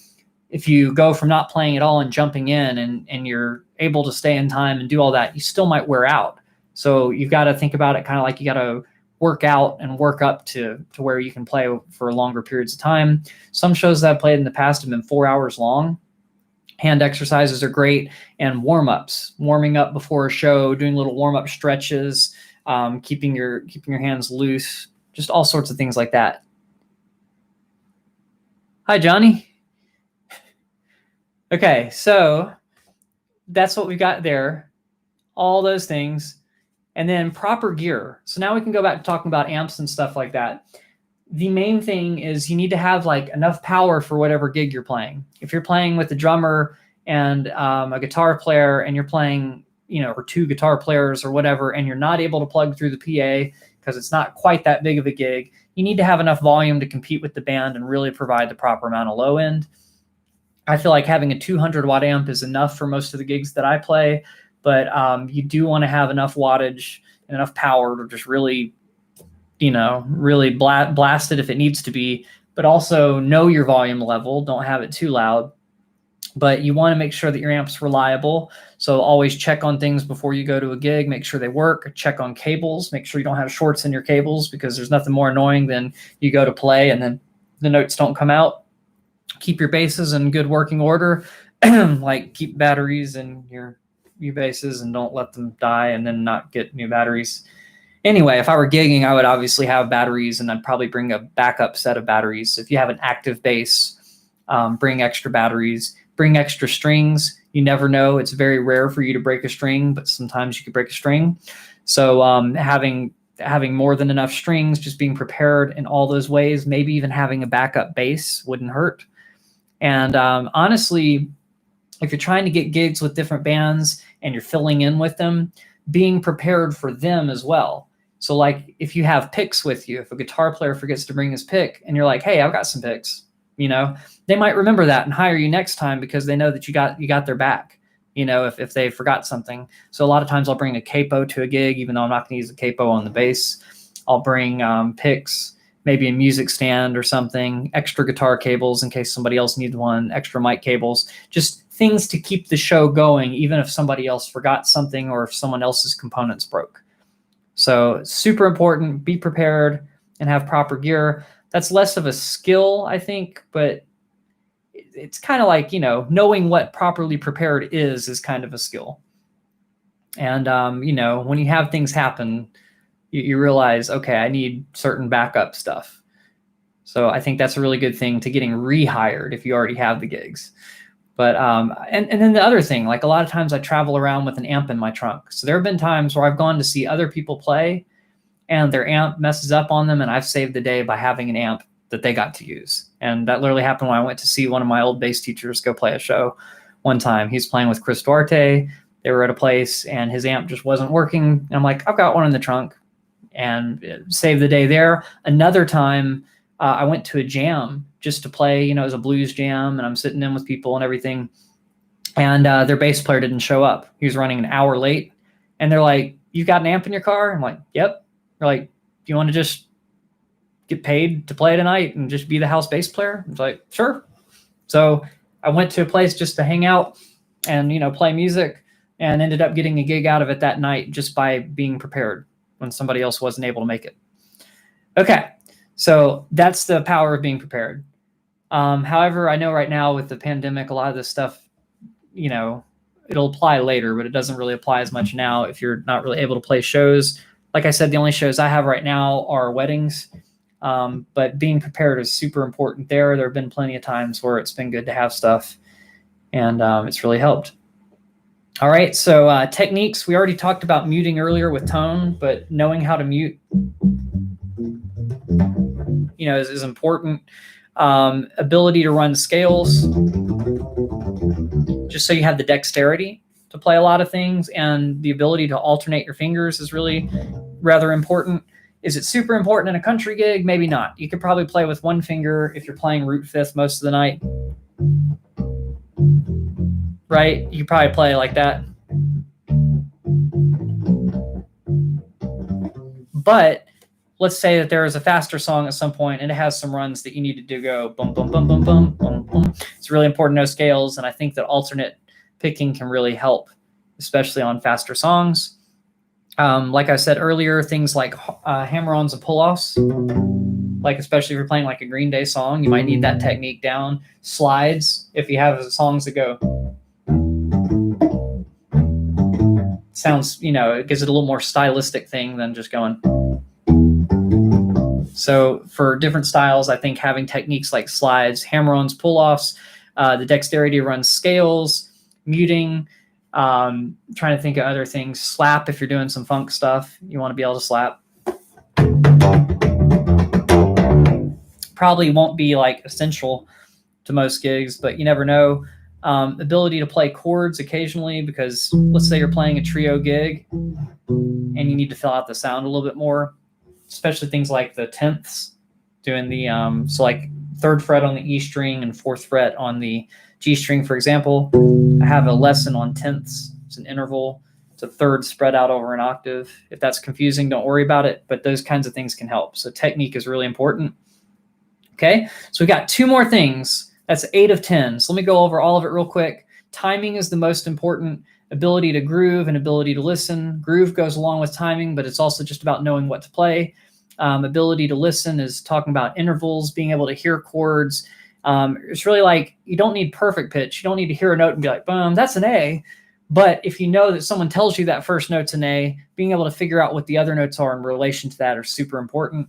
if you go from not playing at all and jumping in and you're able to stay in time and do all that, you still might wear out. So you've got to think about it kind of like you got to work out and work up to where you can play for longer periods of time. Some shows that I've played in the past have been 4 hours long. Hand exercises are great, and warming up before a show, doing little warm-up stretches, keeping your hands loose, just all sorts of things like that. Hi, Johnny. Okay, so that's what we got there, all those things, and then proper gear. So now we can go back to talking about amps and stuff like that. The main thing is you need to have like enough power for whatever gig you're playing. If you're playing with a drummer and a guitar player and you're playing, or two guitar players or whatever, and you're not able to plug through the PA because it's not quite that big of a gig, you need to have enough volume to compete with the band and really provide the proper amount of low end. I feel like having a 200 watt amp is enough for most of the gigs that I play, but you do want to have enough wattage and enough power to just really blast it if it needs to be, but also know your volume level. Don't have it too loud, but you want to make sure that your amp's reliable. So always check on things before you go to a gig, make sure they work, check on cables, make sure you don't have shorts in your cables because there's nothing more annoying than you go to play and then the notes don't come out. Keep your basses in good working order, like keep batteries in your basses and don't let them die and then not get new batteries. Anyway, if I were gigging, I would obviously have batteries and I'd probably bring a backup set of batteries. So if you have an active bass, bring extra batteries, bring extra strings. You never know. It's very rare for you to break a string, but sometimes you could break a string. So having more than enough strings, just being prepared in all those ways, maybe even having a backup bass wouldn't hurt. And honestly, if you're trying to get gigs with different bands and you're filling in with them, being prepared for them as well. So like if you have picks with you, if a guitar player forgets to bring his pick and you're like, hey, I've got some picks, they might remember that and hire you next time because they know that you got their back, if they forgot something. So a lot of times I'll bring a capo to a gig, even though I'm not going to use a capo on the bass. I'll bring picks, maybe a music stand or something, extra guitar cables in case somebody else needs one, extra mic cables, just things to keep the show going, even if somebody else forgot something or if someone else's components broke. So super important, be prepared and have proper gear. That's less of a skill, I think, but it's kind of like, knowing what properly prepared is kind of a skill. And, when you have things happen, you realize, okay, I need certain backup stuff. So I think that's a really good thing to getting rehired if you already have the gigs. But and then the other thing, like a lot of times I travel around with an amp in my trunk. So there have been times where I've gone to see other people play and their amp messes up on them and I've saved the day by having an amp that they got to use. And that literally happened when I went to see one of my old bass teachers go play a show one time. He's playing with Chris Duarte. They were at a place and his amp just wasn't working. And I'm like, I've got one in the trunk, and saved the day there. Another time I went to a jam just to play, it was a blues jam and I'm sitting in with people and everything. And their bass player didn't show up. He was running an hour late. And they're like, you've got an amp in your car? I'm like, yep. They're like, you want to just get paid to play tonight and just be the house bass player? It's like, sure. So I went to a place just to hang out and, play music, and ended up getting a gig out of it that night just by being prepared when somebody else wasn't able to make it. Okay, so that's the power of being prepared. However, I know right now with the pandemic, a lot of this stuff, it'll apply later, but it doesn't really apply as much now if you're not really able to play shows. Like I said, the only shows I have right now are weddings, but being prepared is super important there. There have been plenty of times where it's been good to have stuff, and it's really helped. All right, so techniques. We already talked about muting earlier with tone, but knowing how to mute, is important. Ability to run scales, just so you have the dexterity to play a lot of things, and the ability to alternate your fingers is really rather important. Is it super important in a country gig? Maybe not. You could probably play with one finger if you're playing root fifth most of the night. Right? You could probably play like that. But let's say that there is a faster song at some point and it has some runs that you need to go boom, boom, boom, boom, boom, boom, boom. It's really important to know scales, and I think that alternate picking can really help, especially on faster songs. Like I said earlier, things like hammer-ons and pull-offs, like especially if you're playing like a Green Day song, you might need that technique down. Slides, if you have songs that go, sounds, it gives it a little more stylistic thing than just going. So for different styles, I think having techniques like slides, hammer-ons, pull-offs, the dexterity to run scales, muting, trying to think of other things. Slap, if you're doing some funk stuff, you want to be able to slap. Probably won't be like essential to most gigs, but you never know. Ability to play chords occasionally, because let's say you're playing a trio gig and you need to fill out the sound a little bit more, especially things like the tenths, doing the, so like 3rd fret on the E string and 4th fret on the G string, for example. I have a lesson on tenths. It's an interval. It's a third spread out over an octave. If that's confusing, don't worry about it, but those kinds of things can help. So technique is really important. Okay, so we got 2 more things. That's 8 of 10. So let me go over all of it real quick. Timing is the most important. Ability to groove and ability to listen. Groove goes along with timing, but it's also just about knowing what to play. Ability to listen is talking about intervals, being able to hear chords. It's really like, you don't need perfect pitch. You don't need to hear a note and be like, boom, that's an A. But if you know that someone tells you that first note's an A, being able to figure out what the other notes are in relation to that are super important.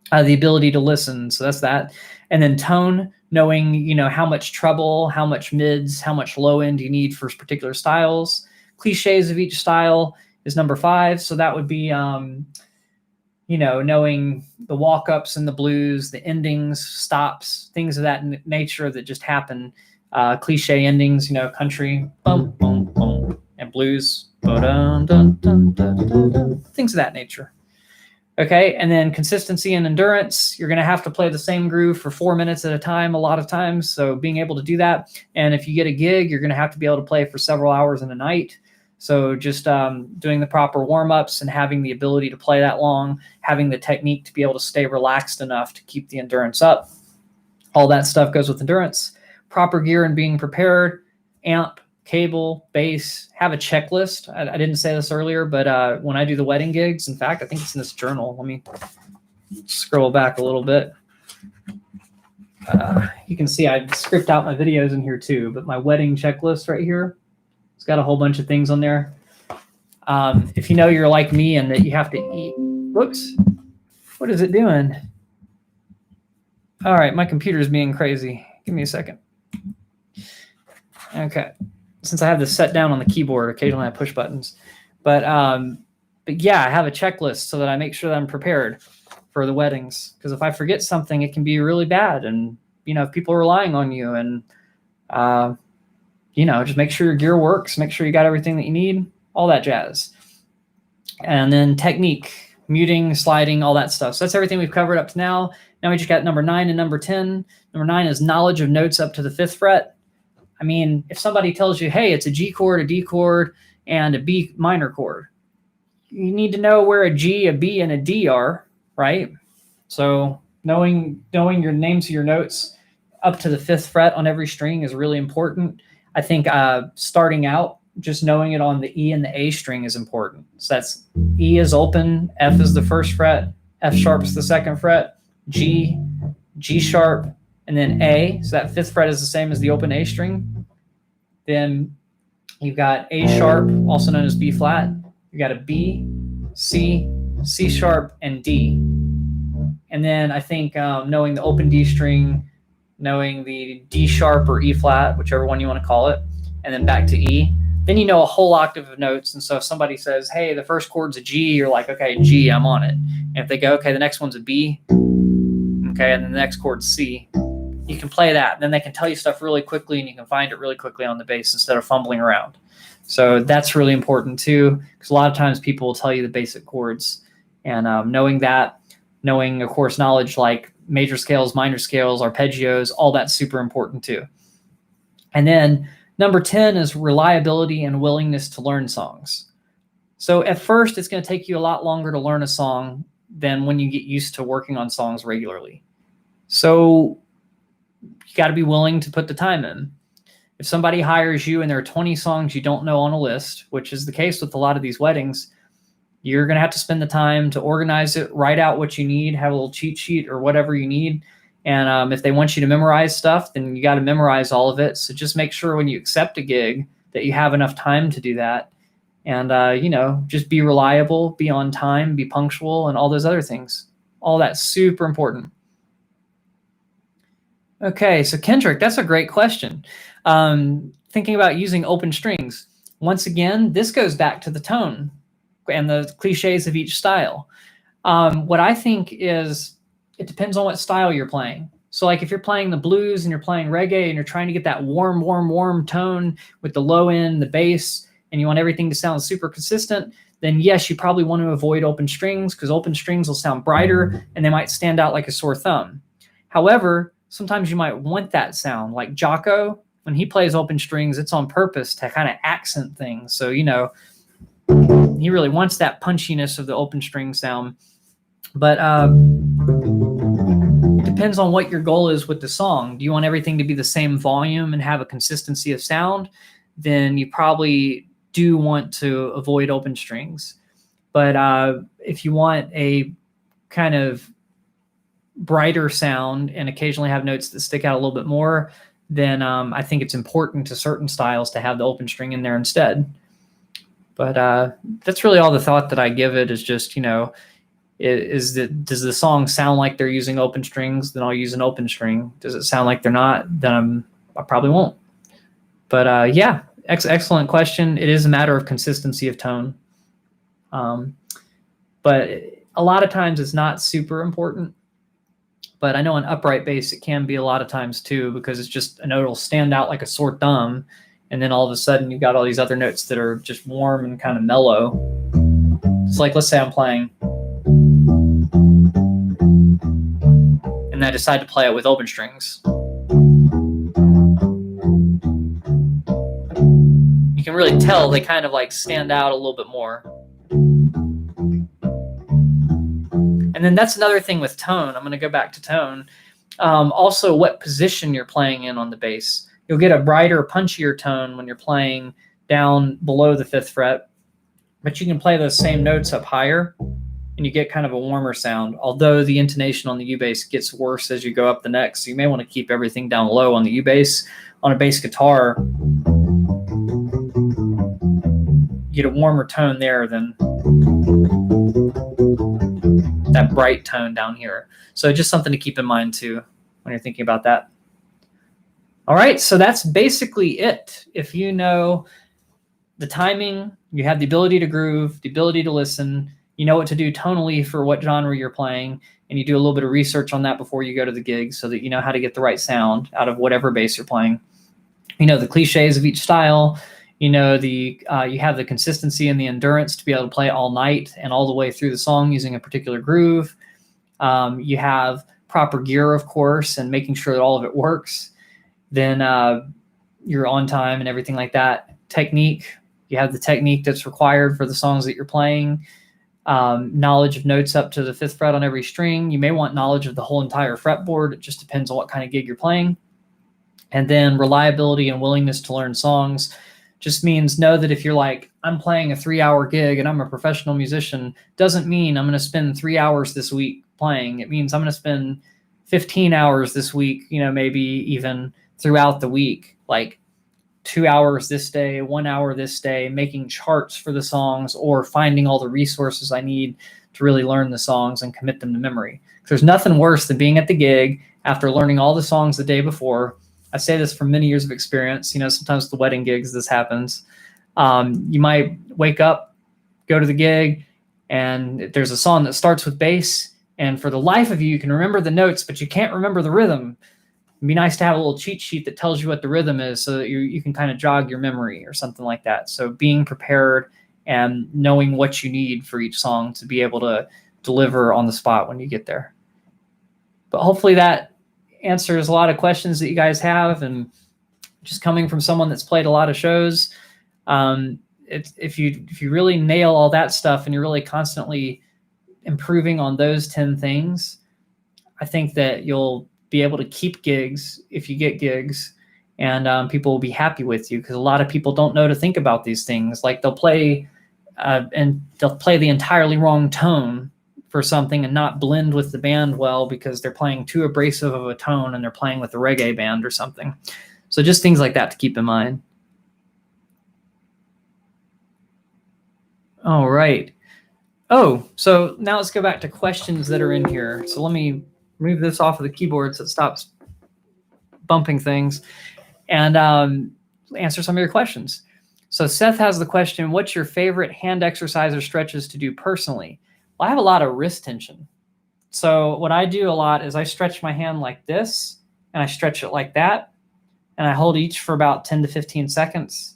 The ability to listen, so that's that. And then tone, knowing, how much treble, how much mids, how much low end you need for particular styles. Cliches of each style is number 5. So that would be, knowing the walk-ups and the blues, the endings, stops, things of that nature that just happen. Cliche endings, country, boom, boom, boom, and blues, things of that nature. Okay, and then consistency and endurance. You're going to have to play the same groove for 4 minutes at a time a lot of times, so being able to do that. And if you get a gig, you're going to have to be able to play for several hours in a night. So just doing the proper warm-ups and having the ability to play that long, having the technique to be able to stay relaxed enough to keep the endurance up. All that stuff goes with endurance. Proper gear and being prepared, amp, cable, bass, have a checklist. I didn't say this earlier, but when I do the wedding gigs, in fact, I think it's in this journal. Let me scroll back a little bit. You can see I script out my videos in here too, but my wedding checklist right here, it's got a whole bunch of things on there. If you know you're like me and that you have to eat, whoops, what is it doing? All right, my computer's being crazy. Give me a second. Okay. Since I have this set down on the keyboard, occasionally I push buttons. But yeah, I have a checklist so that I make sure that I'm prepared for the weddings. Because if I forget something, it can be really bad. And, if people are relying on you, and, just make sure your gear works, make sure you got everything that you need, all that jazz. And then technique, muting, sliding, all that stuff. So that's everything we've covered up to now. Now we just got number 9 and number 10. Number 9 is knowledge of notes up to the 5th fret. I mean, if somebody tells you, hey, it's a G chord, a D chord, and a B minor chord, you need to know where a G, a B, and a D are, right? So knowing your names of your notes up to the 5th fret on every string is really important. I think starting out, just knowing it on the E and the A string is important. So that's E is open, F is the 1st fret, F sharp is the 2nd fret, G, G sharp, and then A. So that 5th fret is the same as the open A string. Then you've got A sharp, also known as B flat. You've got a B, C, C sharp, and D. And then I think knowing the open D string, knowing the D sharp or E flat, whichever one you want to call it, and then back to E, then you know a whole octave of notes. And so if somebody says, hey, the first chord's a G, you're like, okay, G, I'm on it. And if they go, okay, the next one's a B, okay, and then the next chord's C, you can play that. And then they can tell you stuff really quickly, and you can find it really quickly on the bass instead of fumbling around. So that's really important too, because a lot of times people will tell you the basic chords. And knowing that, knowing, of course, knowledge like major scales, minor scales, arpeggios, all that's super important too. And then number 10 is reliability and willingness to learn songs. So at first, it's going to take you a lot longer to learn a song than when you get used to working on songs regularly. So you got to be willing to put the time in. If somebody hires you and there are 20 songs you don't know on a list, which is the case with a lot of these weddings, you're going to have to spend the time to organize it, write out what you need, have a little cheat sheet or whatever you need. And if they want you to memorize stuff, then you got to memorize all of it. So just make sure when you accept a gig that you have enough time to do that. And, just be reliable, be on time, be punctual, and all those other things. All that's super important. Okay, so Kendrick, that's a great question. Thinking about using open strings. Once again, this goes back to the tone and the cliches of each style. What I think is it depends on what style you're playing. So like if you're playing the blues and you're playing reggae and you're trying to get that warm, warm, warm tone with the low end, the bass, and you want everything to sound super consistent, then yes, you probably want to avoid open strings because open strings will sound brighter and they might stand out like a sore thumb. However, sometimes you might want that sound. Like Jocko, when he plays open strings, it's on purpose to kind of accent things. So, he really wants that punchiness of the open string sound. But it depends on what your goal is with the song. Do you want everything to be the same volume and have a consistency of sound? Then you probably do want to avoid open strings. But if you want a kind of brighter sound and occasionally have notes that stick out a little bit more, then I think it's important to certain styles to have the open string in there instead. But that's really all the thought that I give it is just, does the song sound like they're using open strings? Then I'll use an open string. Does it sound like they're not? Then I probably won't. But yeah, excellent question. It is a matter of consistency of tone. But a lot of times it's not super important. But I know on upright bass it can be a lot of times too, because it's just a note will stand out like a sore thumb. And then all of a sudden you've got all these other notes that are just warm and kind of mellow. It's like, let's say I'm playing and I decide to play it with open strings. You can really tell they kind of like stand out a little bit more. And then that's another thing with tone. I'm going to go back to tone. Also, what position you're playing in on the bass. You'll get a brighter, punchier tone when you're playing down below the 5th fret, but you can play those same notes up higher and you get kind of a warmer sound, although the intonation on the U bass gets worse as you go up the neck. So you may want to keep everything down low on the U bass. On a bass guitar, you get a warmer tone there than that bright tone down here. So just something to keep in mind too when you're thinking about that. All right, so that's basically it. If you know the timing, you have the ability to groove, the ability to listen, you know what to do tonally for what genre you're playing, and you do a little bit of research on that before you go to the gig so that you know how to get the right sound out of whatever bass you're playing. You know the cliches of each style. You know you have the consistency and the endurance to be able to play all night and all the way through the song using a particular groove. You have proper gear, of course, and making sure that all of it works. Then you're on time and everything like that. Technique, You have the technique that's required for the songs that you're playing. Knowledge of notes up to the 5th fret on every string. You may want knowledge of the whole entire fretboard. It just depends on what kind of gig you're playing. And then reliability and willingness to learn songs just means know that if you're like, I'm playing a 3-hour gig and I'm a professional musician, doesn't mean I'm going to spend 3 hours this week playing. It means I'm going to spend 15 hours this week, maybe even throughout the week, like 2 hours this day, 1 hour this day, making charts for the songs or finding all the resources I need to really learn the songs and commit them to memory. There's nothing worse than being at the gig after learning all the songs the day before. I say this from many years of experience. Sometimes at the wedding gigs, this happens. You might wake up, go to the gig, and there's a song that starts with bass. And for the life of you, you can remember the notes, but you can't remember the rhythm. It'd be nice to have a little cheat sheet that tells you what the rhythm is so that you can kind of jog your memory or something like that. So being prepared and knowing what you need for each song to be able to deliver on the spot when you get there. But hopefully that answers a lot of questions that you guys have. And just coming from someone that's played a lot of shows, if you really nail all that stuff and you're really constantly improving on those 10 things, I think that you'll be able to keep gigs if you get gigs, and people will be happy with you, because a lot of people don't know to think about these things. Like they'll play the entirely wrong tone for something and not blend with the band well because they're playing too abrasive of a tone and they're playing with a reggae band or something. So just things like that to keep in mind. All right. Oh, so now let's go back to questions that are in here. So let me move this off of the keyboard so it stops bumping things, and answer some of your questions. So Seth has the question, what's your favorite hand exercise or stretches to do personally? Well, I have a lot of wrist tension. So what I do a lot is I stretch my hand like this, and I stretch it like that, and I hold each for about 10 to 15 seconds.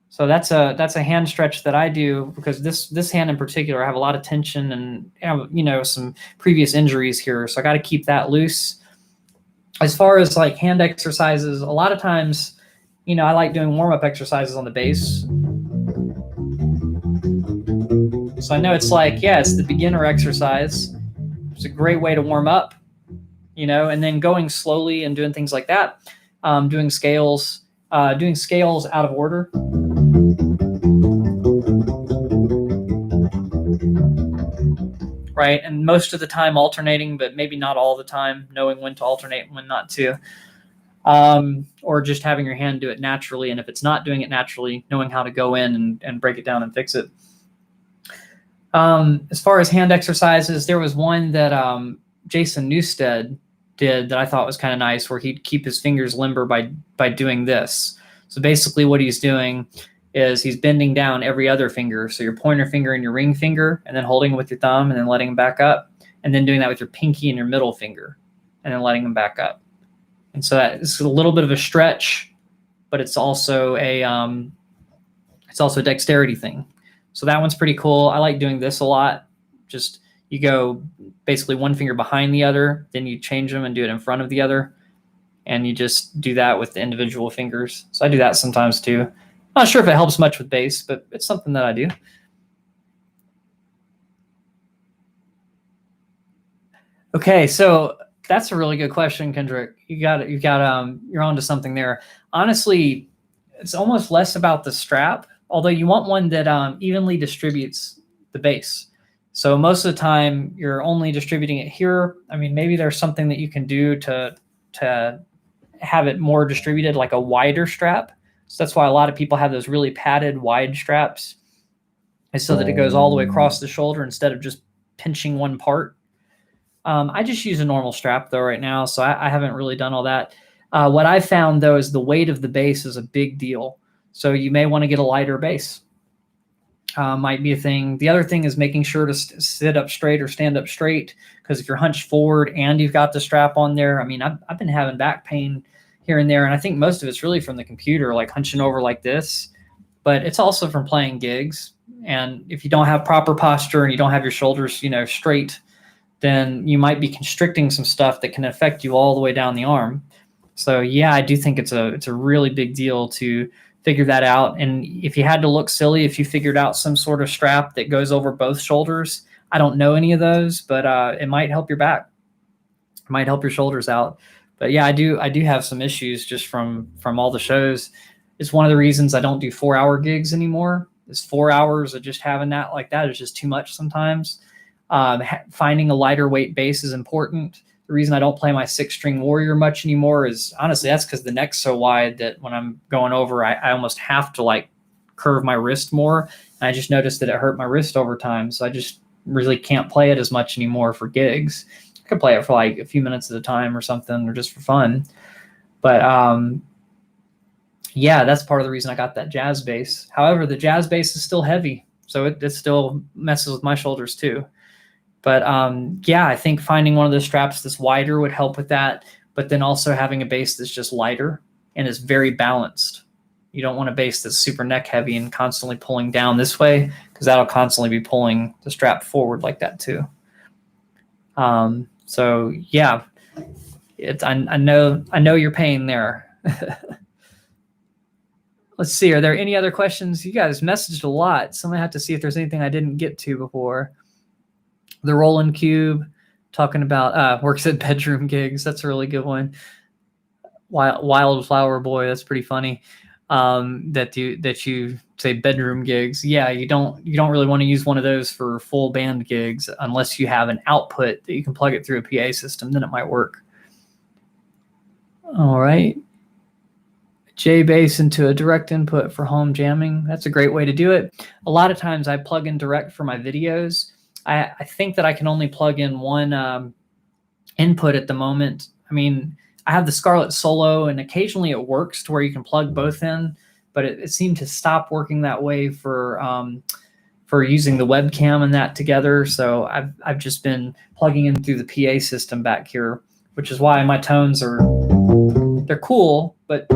So that's a hand stretch that I do because this hand in particular, I have a lot of tension and have, some previous injuries here. So I got to keep that loose. As far as like hand exercises, a lot of times, I like doing warm-up exercises on the bass. So I know it's like, it's the beginner exercise. It's a great way to warm up, and then going slowly and doing things like that. Doing scales out of order. Right, and most of the time alternating, but maybe not all the time, knowing when to alternate and when not to. Or just having your hand do it naturally, and if it's not doing it naturally, knowing how to go in and break it down and fix it. As far as hand exercises, there was one that Jason Newstead did that I thought was kind of nice, where he'd keep his fingers limber by doing this. So basically what he's doing is he's bending down every other finger. So your pointer finger and your ring finger, and then holding it with your thumb and then letting them back up, and then doing that with your pinky and your middle finger and then letting them back up. And so that is a little bit of a stretch, but it's also a dexterity thing. So that one's pretty cool. I like doing this a lot. Just you go basically one finger behind the other, then you change them and do it in front of the other. And you just do that with the individual fingers. So I do that sometimes too. Not sure if it helps much with bass, but it's something that I do. Okay, so that's a really good question, Kendrick. You're onto something there. Honestly, it's almost less about the strap, although you want one that evenly distributes the bass. So most of the time, you're only distributing it here. I mean, maybe there's something that you can do to have it more distributed, like a wider strap. So that's why a lot of people have those really padded wide straps, is so that it goes all the way across the shoulder instead of just pinching one part. I just use a normal strap though right now, so I haven't really done all that. What I found though is the weight of the bass is a big deal. So you may want to get a lighter bass. Might be a thing. The other thing is making sure to sit up straight or stand up straight, because if you're hunched forward and you've got the strap on there, I mean, I've been having back pain here and there, and I think most of it's really from the computer, like hunching over like this, but it's also from playing gigs. And if you don't have proper posture and you don't have your shoulders, straight, then you might be constricting some stuff that can affect you all the way down the arm. So yeah, I do think it's a really big deal to figure that out. And if you had to look silly, if you figured out some sort of strap that goes over both shoulders, I don't know any of those, but it might help your back. It might help your shoulders out. But yeah, I do have some issues just from all the shows. It's one of the reasons I don't do 4-hour gigs anymore. Is 4 hours of just having that like that is just too much sometimes. Finding a lighter weight bass is important. The reason I don't play my 6-string Warrior much anymore is honestly that's because the neck's so wide that when I'm going over, I almost have to like curve my wrist more. And I just noticed that it hurt my wrist over time. So I just really can't play it as much anymore for gigs. I could play it for like a few minutes at a time or something, or just for fun. But yeah, that's part of the reason I got that jazz bass. However, the jazz bass is still heavy, so it still messes with my shoulders too. But yeah, I think finding one of those straps that's wider would help with that. But then also having a bass that's just lighter and is very balanced. You don't want a bass that's super neck heavy and constantly pulling down this way, because that'll constantly be pulling the strap forward like that too. So yeah, I know your pain there. Let's see. Are there any other questions? You guys messaged a lot, so I'm gonna have to see if there's anything I didn't get to before. The Roland Cube, talking about works at bedroom gigs. That's a really good one. Wildflower Boy. That's pretty funny. That you say bedroom gigs. Yeah, you don't really want to use one of those for full band gigs unless you have an output that you can plug it through a PA system. Then it might work. All right. J-Bass into a direct input for home jamming. That's a great way to do it. A lot of times I plug in direct for my videos. I think that I can only plug in one input at the moment. I mean, I have the Scarlett Solo, and occasionally it works to where you can plug both in, but it seemed to stop working that way for using the webcam and that together. So I've just been plugging in through the PA system back here, which is why my tones they're cool, but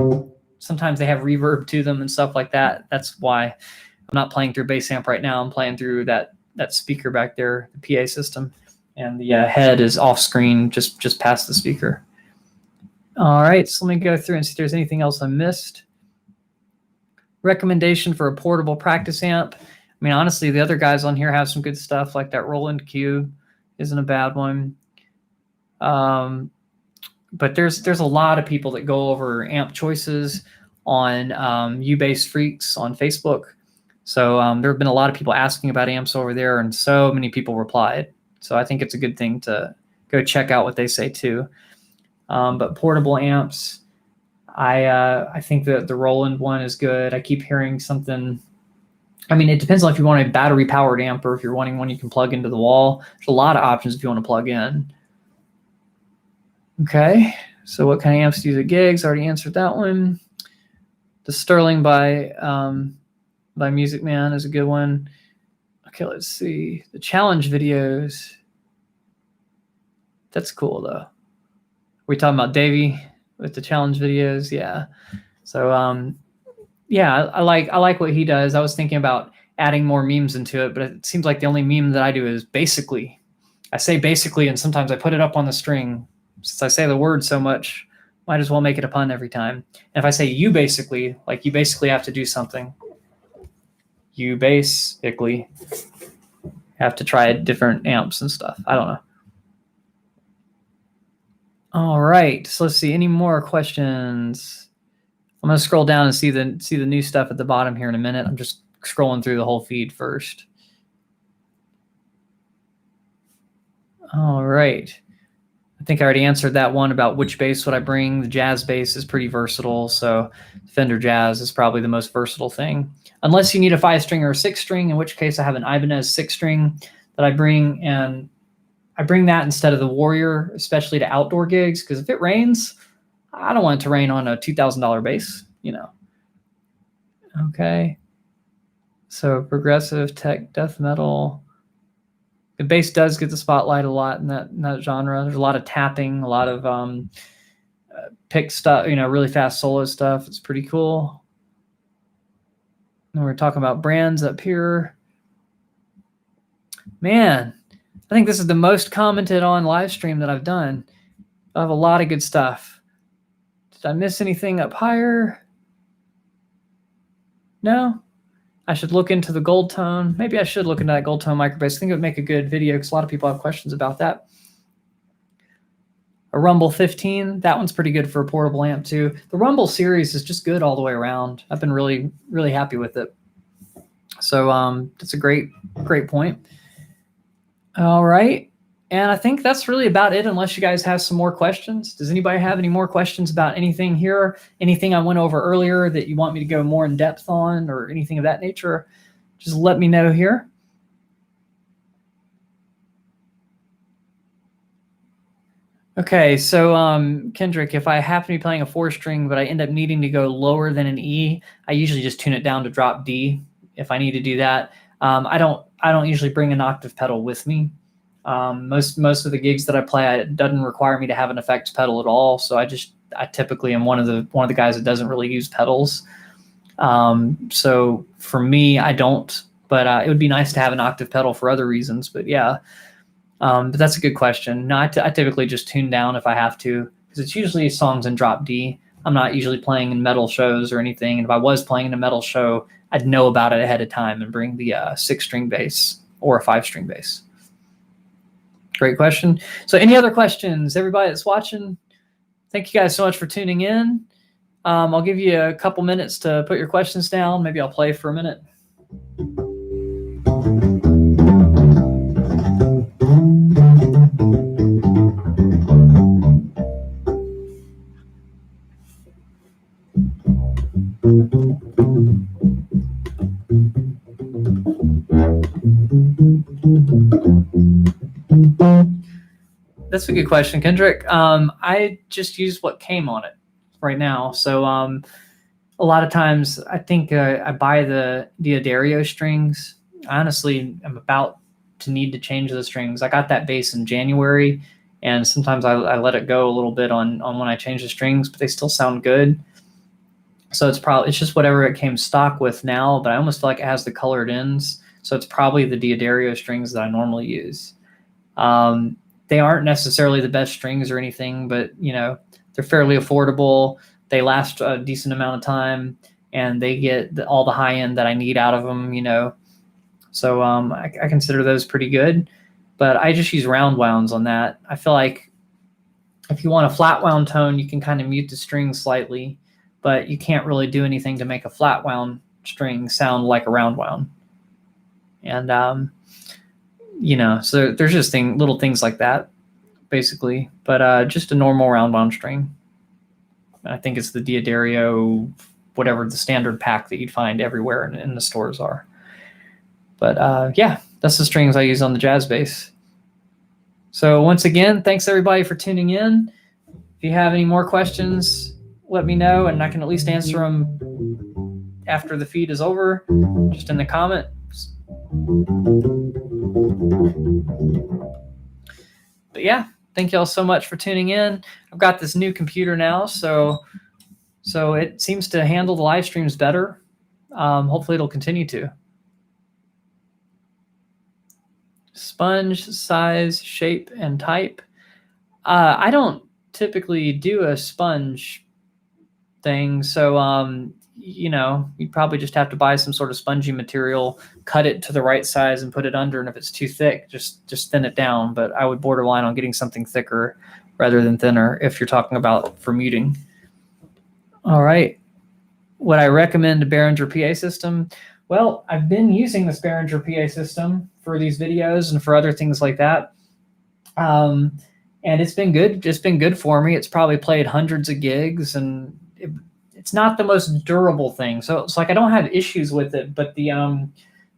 sometimes they have reverb to them and stuff like that. That's why I'm not playing through bass amp right now. I'm playing through that speaker back there, the PA system, and the head is off screen, just past the speaker. All right, so let me go through and see if there's anything else I missed. Recommendation for a portable practice amp. I mean, honestly, the other guys on here have some good stuff, like that Roland Cube isn't a bad one. But there's a lot of people that go over amp choices on Ubass Freaks on Facebook. So there have been a lot of people asking about amps over there, and so many people replied. So I think it's a good thing to go check out what they say too. But portable amps, I think that the Roland one is good. I keep hearing something. I mean, it depends on if you want a battery-powered amp or if you're wanting one you can plug into the wall. There's a lot of options if you want to plug in. Okay, so what kind of amps do you use at gigs? I already answered that one. The Sterling by Music Man is a good one. Okay, let's see. The challenge videos. That's cool though. We talking about Davey with the challenge videos? Yeah. So yeah, I like what he does. I was thinking about adding more memes into it, but it seems like the only meme that I do is basically. I say basically, and sometimes I put it up on the string. Since I say the word so much, might as well make it a pun every time. And if I say you basically, like you basically have to do something. You basically have to try different amps and stuff. I don't know. All right, so let's see. Any more questions? I'm gonna scroll down and see the new stuff at the bottom here in a minute. I'm just scrolling through the whole feed first. All right. I think I already answered that one about which bass would I bring. The jazz bass is pretty versatile, so Fender Jazz is probably the most versatile thing. Unless you need a 5-string or a 6-string, in which case I have an Ibanez 6-string that I bring, and I bring that instead of the Warrior, especially to outdoor gigs, because if it rains, I don't want it to rain on a $2,000 bass, you know. Okay. So progressive, tech, death metal. The bass does get the spotlight a lot in that genre. There's a lot of tapping, a lot of pick stuff, you know, really fast solo stuff. It's pretty cool. And we're talking about brands up here. Man, I think this is the most commented on live stream that I've done. I have a lot of good stuff. Did I miss anything up higher? No? I should look into the gold tone. Maybe I should look into that gold tone microbass. I think it would make a good video because a lot of people have questions about that. A Rumble 15, that one's pretty good for a portable amp too. The Rumble series is just good all the way around. I've been really, really happy with it. So that's a great point. All right. And I think that's really about it, unless you guys have some more questions. Does anybody have any more questions about anything here? Anything I went over earlier that you want me to go more in depth on, or anything of that nature? Just let me know here. Okay, so Kendrick, if I happen to be playing a 4-string, but I end up needing to go lower than an E, I usually just tune it down to drop D if I need to do that. I don't usually bring an octave pedal with me. Most of the gigs that I play, it doesn't require me to have an effects pedal at all. So I typically am one of the guys that doesn't really use pedals. So for me, I don't. But it would be nice to have an octave pedal for other reasons. But yeah. But that's a good question. No, I typically just tune down if I have to, because it's usually songs in drop D. I'm not usually playing in metal shows or anything. And if I was playing in a metal show, I'd know about it ahead of time and bring the 6-string bass or a 5-string bass. Great question. So any other questions? Everybody that's watching, thank you guys so much for tuning in. I'll give you a couple minutes to put your questions down. Maybe I'll play for a minute. That's a good question, Kendrick. I just use what came on it right now. So a lot of times I think I buy the D'Addario strings. Honestly, I'm about to need to change the strings. I got that bass in January, and sometimes I let it go a little bit on when I change the strings, but they still sound good. So it's just whatever it came stock with now, but I almost feel like it has the colored ends. So it's probably the D'Addario strings that I normally use. They aren't necessarily the best strings or anything, but they're fairly affordable. They last a decent amount of time, and they get all the high end that I need out of them. So I consider those pretty good. But I just use round wounds on that. I feel like if you want a flat wound tone, you can kind of mute the strings slightly, but you can't really do anything to make a flat wound string sound like a round wound. And so there's just little things like that, basically. But just a normal round wound string. I think it's the D'Addario, whatever the standard pack that you'd find everywhere in the stores are. But yeah, that's the strings I use on the jazz bass. So once again, thanks everybody for tuning in. If you have any more questions, let me know, and I can at least answer them after the feed is over, just in the comments. But yeah, thank y'all so much for tuning in. I've got this new computer now, so it seems to handle the live streams better. Hopefully it'll continue to. Sponge, size, shape, and type. I don't typically do a sponge thing, so you'd probably just have to buy some sort of spongy material, cut it to the right size, and put it under. And if it's too thick, just thin it down. But I would borderline on getting something thicker rather than thinner if you're talking about for muting. All right. Would I recommend a Behringer PA system? Well, I've been using this Behringer PA system for these videos and for other things like that. And it's been good. It's been good for me. It's probably played hundreds of gigs, and it's not the most durable thing. So it's like I don't have issues with it, but the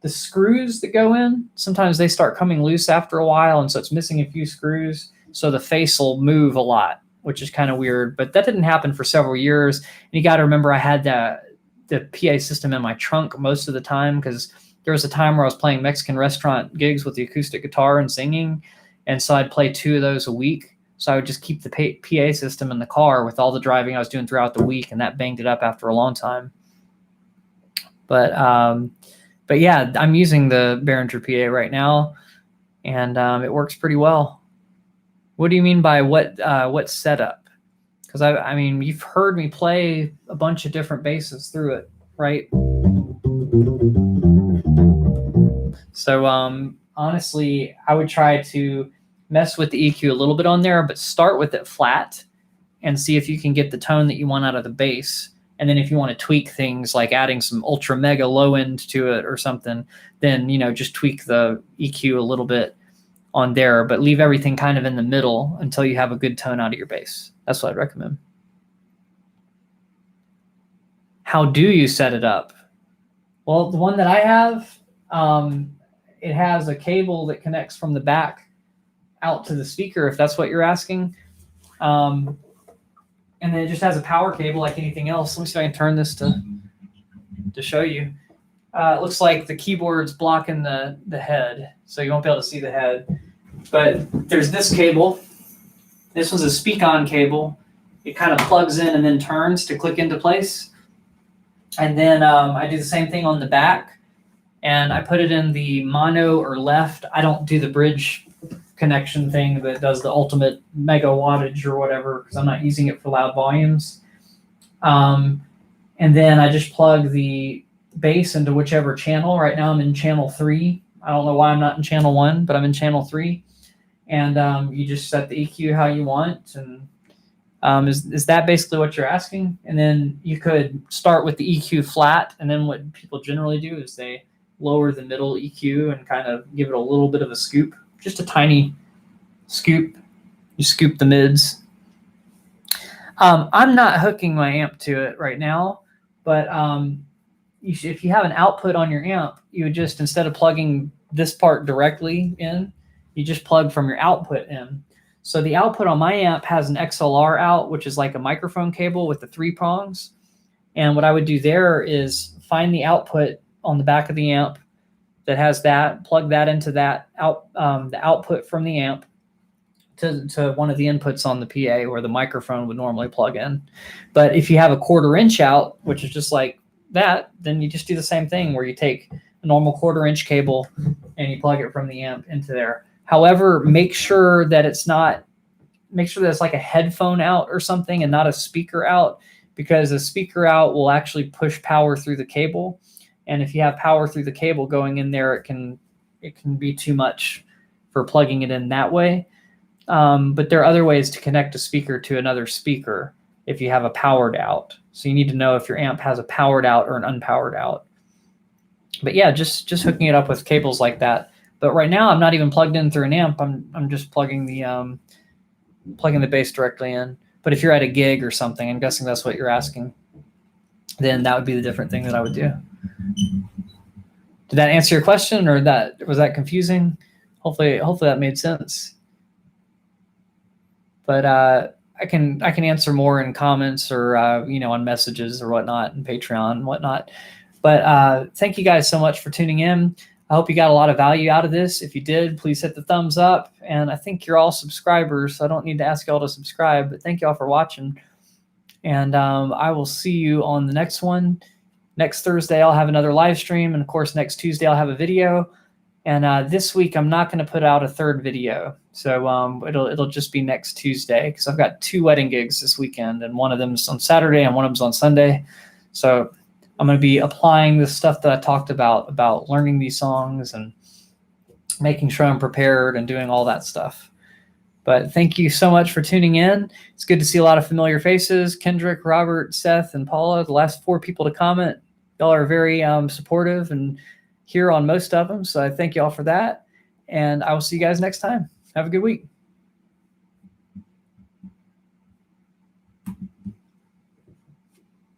screws that go in, sometimes they start coming loose after a while, and so it's missing a few screws. So the face will move a lot, which is kind of weird. But that didn't happen for several years. And you got to remember, I had the PA system in my trunk most of the time, because there was a time where I was playing Mexican restaurant gigs with the acoustic guitar and singing. And so I'd play 2 of those a week. So I would just keep the PA system in the car with all the driving I was doing throughout the week, and that banged it up after a long time. But yeah, I'm using the Behringer PA right now, and it works pretty well. What do you mean by what setup? Because I mean, you've heard me play a bunch of different basses through it, right? So honestly, I would try to mess with the EQ a little bit on there, but start with it flat and see if you can get the tone that you want out of the bass. And then if you want to tweak things like adding some ultra mega low end to it or something, then, just tweak the EQ a little bit on there, but leave everything kind of in the middle until you have a good tone out of your bass. That's what I'd recommend. How do you set it up? Well, the one that I have, it has a cable that connects from the back out to the speaker, if that's what you're asking. And then it just has a power cable like anything else. Let me see if I can turn this to show you. It looks like the keyboard's blocking the head, so you won't be able to see the head. But there's this cable. This one's a speak-on cable. It kind of plugs in and then turns to click into place. And then I do the same thing on the back, and I put it in the mono or left. I don't do the bridge connection thing that does the ultimate mega wattage or whatever, because I'm not using it for loud volumes. And then I just plug the bass into whichever channel. Right now I'm in channel 3. I don't know why I'm not in channel 1, but I'm in channel 3. And you just set the EQ how you want. And is that basically what you're asking? And then you could start with the EQ flat, and then what people generally do is they lower the middle EQ and kind of give it a little bit of a scoop, just a tiny scoop. You scoop the mids. I'm not hooking my amp to it right now, but if you have an output on your amp, you would just, instead of plugging this part directly in, you just plug from your output in. So the output on my amp has an XLR out, which is like a microphone cable with the 3 prongs. And what I would do there is find the output on the back of the amp that has that, plug that into that the output from the amp to one of the inputs on the PA where the microphone would normally plug in. But if you have a 1/4 inch out, which is just like that, then you just do the same thing where you take a normal 1/4 inch cable and you plug it from the amp into there. However, make sure that it's like a headphone out or something and not a speaker out, because a speaker out will actually push power through the cable. And if you have power through the cable going in there, it can be too much for plugging it in that way. But there are other ways to connect a speaker to another speaker if you have a powered out. So you need to know if your amp has a powered out or an unpowered out. But yeah, just hooking it up with cables like that. But right now I'm not even plugged in through an amp. I'm just plugging the bass directly in. But if you're at a gig or something, I'm guessing that's what you're asking, then that would be the different thing that I would do. Did that answer your question, or was that confusing? Hopefully that made sense. But I can answer more in comments or on messages or whatnot, and Patreon and whatnot. But thank you guys so much for tuning in. I hope you got a lot of value out of this. If you did, please hit the thumbs up. And I think you're all subscribers, so I don't need to ask y'all to subscribe. But thank y'all for watching. And I will see you on the next one. Next Thursday, I'll have another live stream. And, of course, next Tuesday, I'll have a video. And this week, I'm not going to put out a 3rd video. So it'll just be next Tuesday, because I've got 2 wedding gigs this weekend. And one of them's on Saturday and one of them's on Sunday. So I'm going to be applying the stuff that I talked about learning these songs and making sure I'm prepared and doing all that stuff. But thank you so much for tuning in. It's good to see a lot of familiar faces. Kendrick, Robert, Seth, and Paula, the last 4 people to comment. Y'all are very supportive and here on most of them. So I thank y'all for that. And I will see you guys next time. Have a good week.